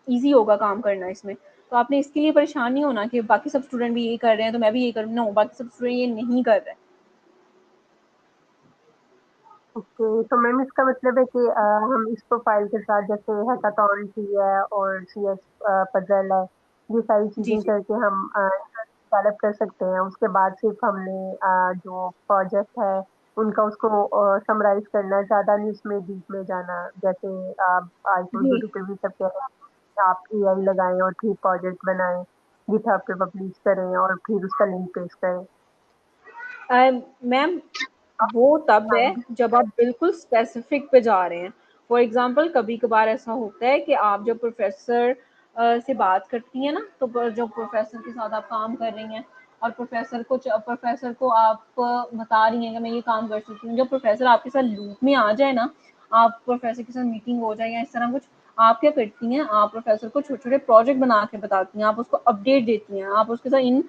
ईजी होगा काम करना इसमें। तो आपने इसके लिए परेशान नहीं होना कि बाकी सब स्टूडेंट भी यही कर रहे हैं तो मैं भी यही करूँ। नो, बाकी सब स्टूडेंट ये नहीं कर रहे। ओके, तो मैम इसका मतलब है कि हम इस प्रोफाइल के साथ जैसे हैकाथॉन की है और सीएस पजल है, ये सारी जी चीजें जी। करके हम डेवलप कर सकते हैं। उसके बाद सिर्फ हमने जो प्रोजेक्ट है उनका उसको समराइज करना है, ज्यादा नहीं उसमें डीप में जाना। जैसे आप आईफोन जी यूट्यूब पे भी सब कह रहे हैं कि आप एआई लगाएं और फिर प्रोजेक्ट बनाएं, गिटहब पे पब्लिश करें और फिर उसका लिंक पेश करें। मैम, वो तब है जब आप बिल्कुल स्पेसिफिक पे जा रहे हैं। फॉर एग्जांपल, कभी कभार ऐसा होता है कि आप जब प्रोफेसर से बात करती हैं ना, तो जो प्रोफेसर के साथ आप काम कर रही हैं और प्रोफेसर को आप बता रही हैं कि मैं ये काम कर सकती हूँ, जब प्रोफेसर आपके साथ लूप में आ जाए ना, आप प्रोफेसर के साथ मीटिंग हो जाए या इस तरह कुछ, आप क्या करती हैं, आप प्रोफेसर को छोटे छोटे प्रोजेक्ट बना के बताती हैं, आप उसको अपडेट देती हैं, आप उसके साथ इन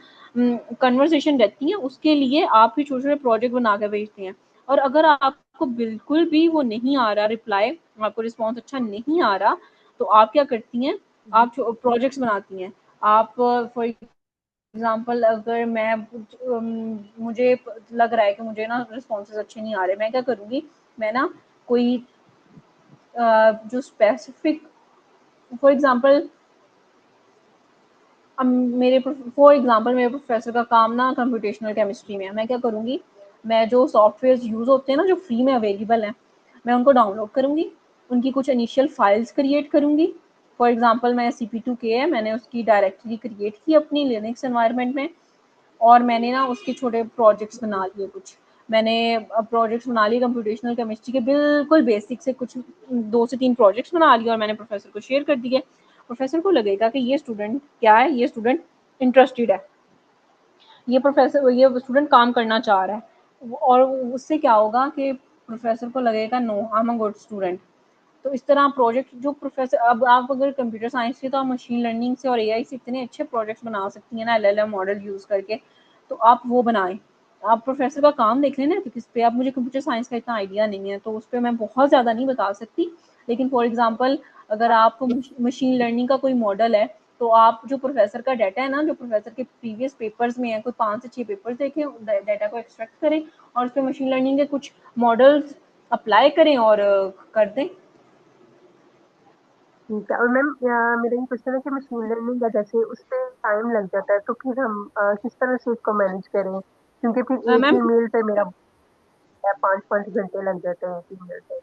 कन्वर्सेशन रहती हैं, उसके लिए आप भी छोटे छोटे प्रोजेक्ट बना के भेजती हैं। और अगर आपको बिल्कुल भी वो नहीं आ रहा रिप्लाई, आपको रिस्पॉन्स अच्छा नहीं आ रहा, तो आप क्या करती हैं, आप प्रोजेक्ट्स बनाती हैं। आप फॉर एग्जाम्पल, अगर मुझे लग रहा है कि मुझे ना रिस्पॉन्सेज अच्छे नहीं आ रहे, मैं क्या करूँगी, मैं ना कोई जो स्पेसिफिक, फॉर एग्जाम्पल, अब मेरे प्रोफेसर का काम ना कंप्यूटेशनल केमिस्ट्री में है। मैं क्या करूँगी, मैं जो सॉफ्टवेयर यूज़ होते हैं ना जो फ्री में अवेलेबल हैं, मैं उनको डाउनलोड करूँगी, उनकी कुछ इनिशियल फाइल्स क्रिएट करूँगी। फॉर एग्जांपल, मैं CP2K है, मैंने उसकी डायरेक्टरी क्रिएट की अपनी लिनक्स एनवायरनमेंट में, और मैंने ना उसके छोटे प्रोजेक्ट्स बना लिए कुछ। मैंने प्रोजेक्ट्स बना लिए कंप्यूटेशनल केमिस्ट्री के बिल्कुल बेसिक से, कुछ 2 से 3 प्रोजेक्ट्स बना लिए और मैंने प्रोफेसर को शेयर कर दिए। प्रोफेसर को लगेगा कि ये स्टूडेंट क्या है, ये स्टूडेंट इंटरेस्टेड है, ये स्टूडेंट काम करना चाह रहा है। और उससे क्या होगा कि प्रोफेसर को लगेगा no I am a good student. तो इस तरह प्रोजेक्ट जो प्रोफेसर, अब आप अगर कंप्यूटर साइंस से तो आप मशीन लर्निंग से और एआई से इतने अच्छे प्रोजेक्ट्स बना सकती हैं ना एलएलएम मॉडल यूज़ करके, तो आप वो बनाएं। आप प्रोफेसर का काम देख लें ना कि किस पे, आप, मुझे कंप्यूटर साइंस का इतना आइडिया नहीं है तो उस पर मैं बहुत ज़्यादा नहीं बता सकती, लेकिन फॉर एग्जांपल अगर आपको मशीन लर्निंग का कोई मॉडल है तो आप जो प्रोफेसर का डाटा है ना, जो प्रोफेसर के प्रीवियस पेपर्स में है, कोई 5 से 6 पेपर्स देखें, डाटा को एक्सट्रैक्ट करें और उस पर मशीन लर्निंग के कुछ मॉडल्स अप्लाई करें और कर दें। ठीक है। और मैम मेरा ये क्वेश्चन है कि मशीन लर्निंग का जैसे उस पे टाइम लग जाता है तो फिर हम किस तरह से इसको मैनेज करें, क्योंकि फिर एक मैम ईमेल पे मेरा 5-5 घंटे लग जाते हैं एक ईमेल पे।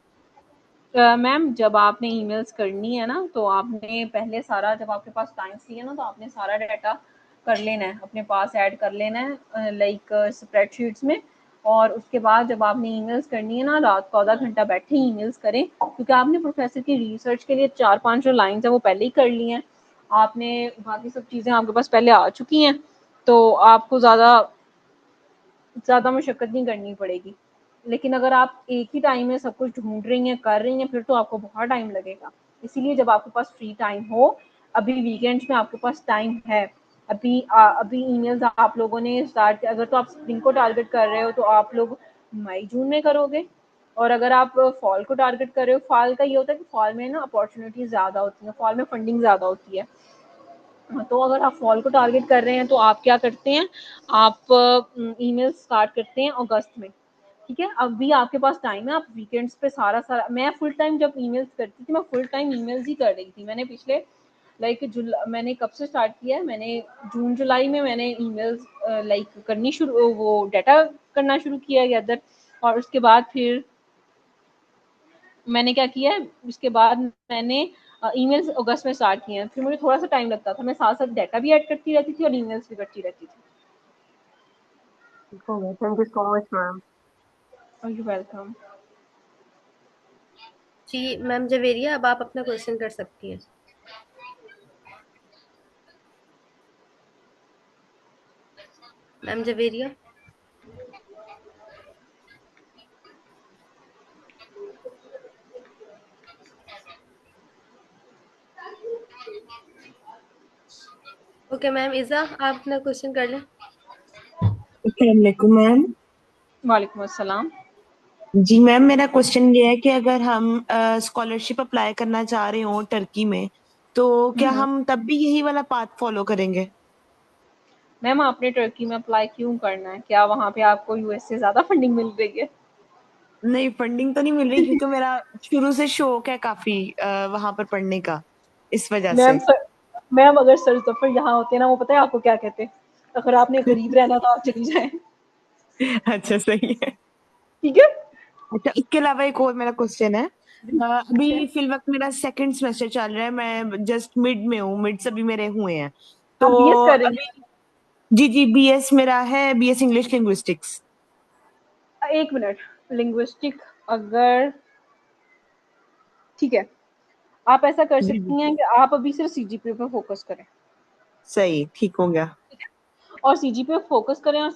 मैम जब आपने ईमेल्स करनी है ना तो आपने पहले सारा, जब आपके पास टाइम फ्री है ना तो आपने सारा डाटा कर लेना है, अपने पास ऐड कर लेना है लाइक स्प्रेडशीट्स में। और उसके बाद जब आपने ईमेल्स करनी है ना, रात को आधा घंटा बैठे ईमेल्स करें, क्योंकि आपने प्रोफेसर की रिसर्च के लिए 4-5 जो लाइन्स है वो पहले ही कर ली हैं, आपने बाकी सब चीज़ें आपके पास पहले आ चुकी हैं, तो आपको ज़्यादा मशक्कत नहीं करनी पड़ेगी। लेकिन अगर आप एक ही टाइम में सब कुछ ढूंढ रही हैं, कर रही हैं, फिर तो आपको बहुत टाइम लगेगा। इसीलिए जब आपके पास फ्री टाइम हो, अभी वीकेंड्स में आपके पास टाइम है, अभी ईमेल्स आप लोगों ने स्टार्ट, अगर तो आप स्प्रिंग को टारगेट कर रहे हो तो आप लोग मई जून में करोगे, और अगर आप फॉल को टारगेट कर रहे हो, फॉल का ये होता है कि फॉल में ना अपॉर्चुनिटीज ज़्यादा होती हैं, फॉल में फंडिंग ज़्यादा होती है। तो अगर आप फॉल को टारगेट कर रहे हैं तो आप क्या करते हैं, आप ईमेल स्टार्ट करते हैं अगस्त में, ठीक है। अभी आपके पास टाइम है, आप वीकेंड्स पे सारा मैं फुल टाइम जब ईमेल्स करती थी, मैं फुल टाइम ईमेल्स ही कर रही थी। मैंने पिछले मैंने कब से स्टार्ट किया है, मैंने जून जुलाई में मैंने ईमेल्स करनी शुरू, वो डाटा करना शुरू किया गैदर, और उसके बाद फिर मैंने क्या किया है, उसके बाद मैंने ईमेल्स अगस्त में स्टार्ट किए हैं। फिर मुझे थोड़ा सा टाइम लगता था, मैं साथ साथ डाटा भी ऐड करती रहती थी और ईमेल्स भी करती रहती थी। ठीक हो गया, thank you so much ma'am. You welcome. जी मैम जवेरिया, अब आप अपना क्वेश्चन कर सकती हैं। Ma'am Javeria. Okay ma'am Iza, आप अपना क्वेश्चन कर लें। अस्सलाम वालेकुम मैम। वालेकुम अस्सलाम। जी मैम, मेरा क्वेश्चन ये है कि अगर हम स्कॉलरशिप अप्लाई करना चाह रहे हो टर्की में, तो क्या हम तब भी यही वाला पाथ फॉलो करेंगे? मैम आपने टर्की में अप्लाई क्यों करना है, क्या वहाँ पे आपको यूएस से ज्यादा फंडिंग मिल रही है? नहीं, फंडिंग तो नहीं मिल रही, क्योंकि मेरा शुरू से शौक है काफी वहां पर पढ़ने का, इस वजह से। मैम अगर सर जफर यहाँ होते ना, वो पता है आपको क्या कहते, अगर आपने गरीब रहना तो आप चली जाए। अच्छा सही है। ठीक है। अच्छा, इसके अलावा एक और मेरा क्वेश्चन है। अभी फिल वक्त मेरा सेकंड सेमेस्टर चल रहा है, मैं जस्ट मिड में हूँ, मिड्स अभी मेरे हुए हैं, तो आप बीएस कर रही अभी जी जी बीएस मेरा है, बीएस इंग्लिश लिंग्विस्टिक्स। एक मिनट, लिंग्विस्टिक, अगर ठीक है, आप ऐसा कर जी जी सकती हैं कि आप अभी सिर्फ सीजीपीए पे फोकस करें। सही, ठीक हो गया। और सीजीपीए पे फोकस करें और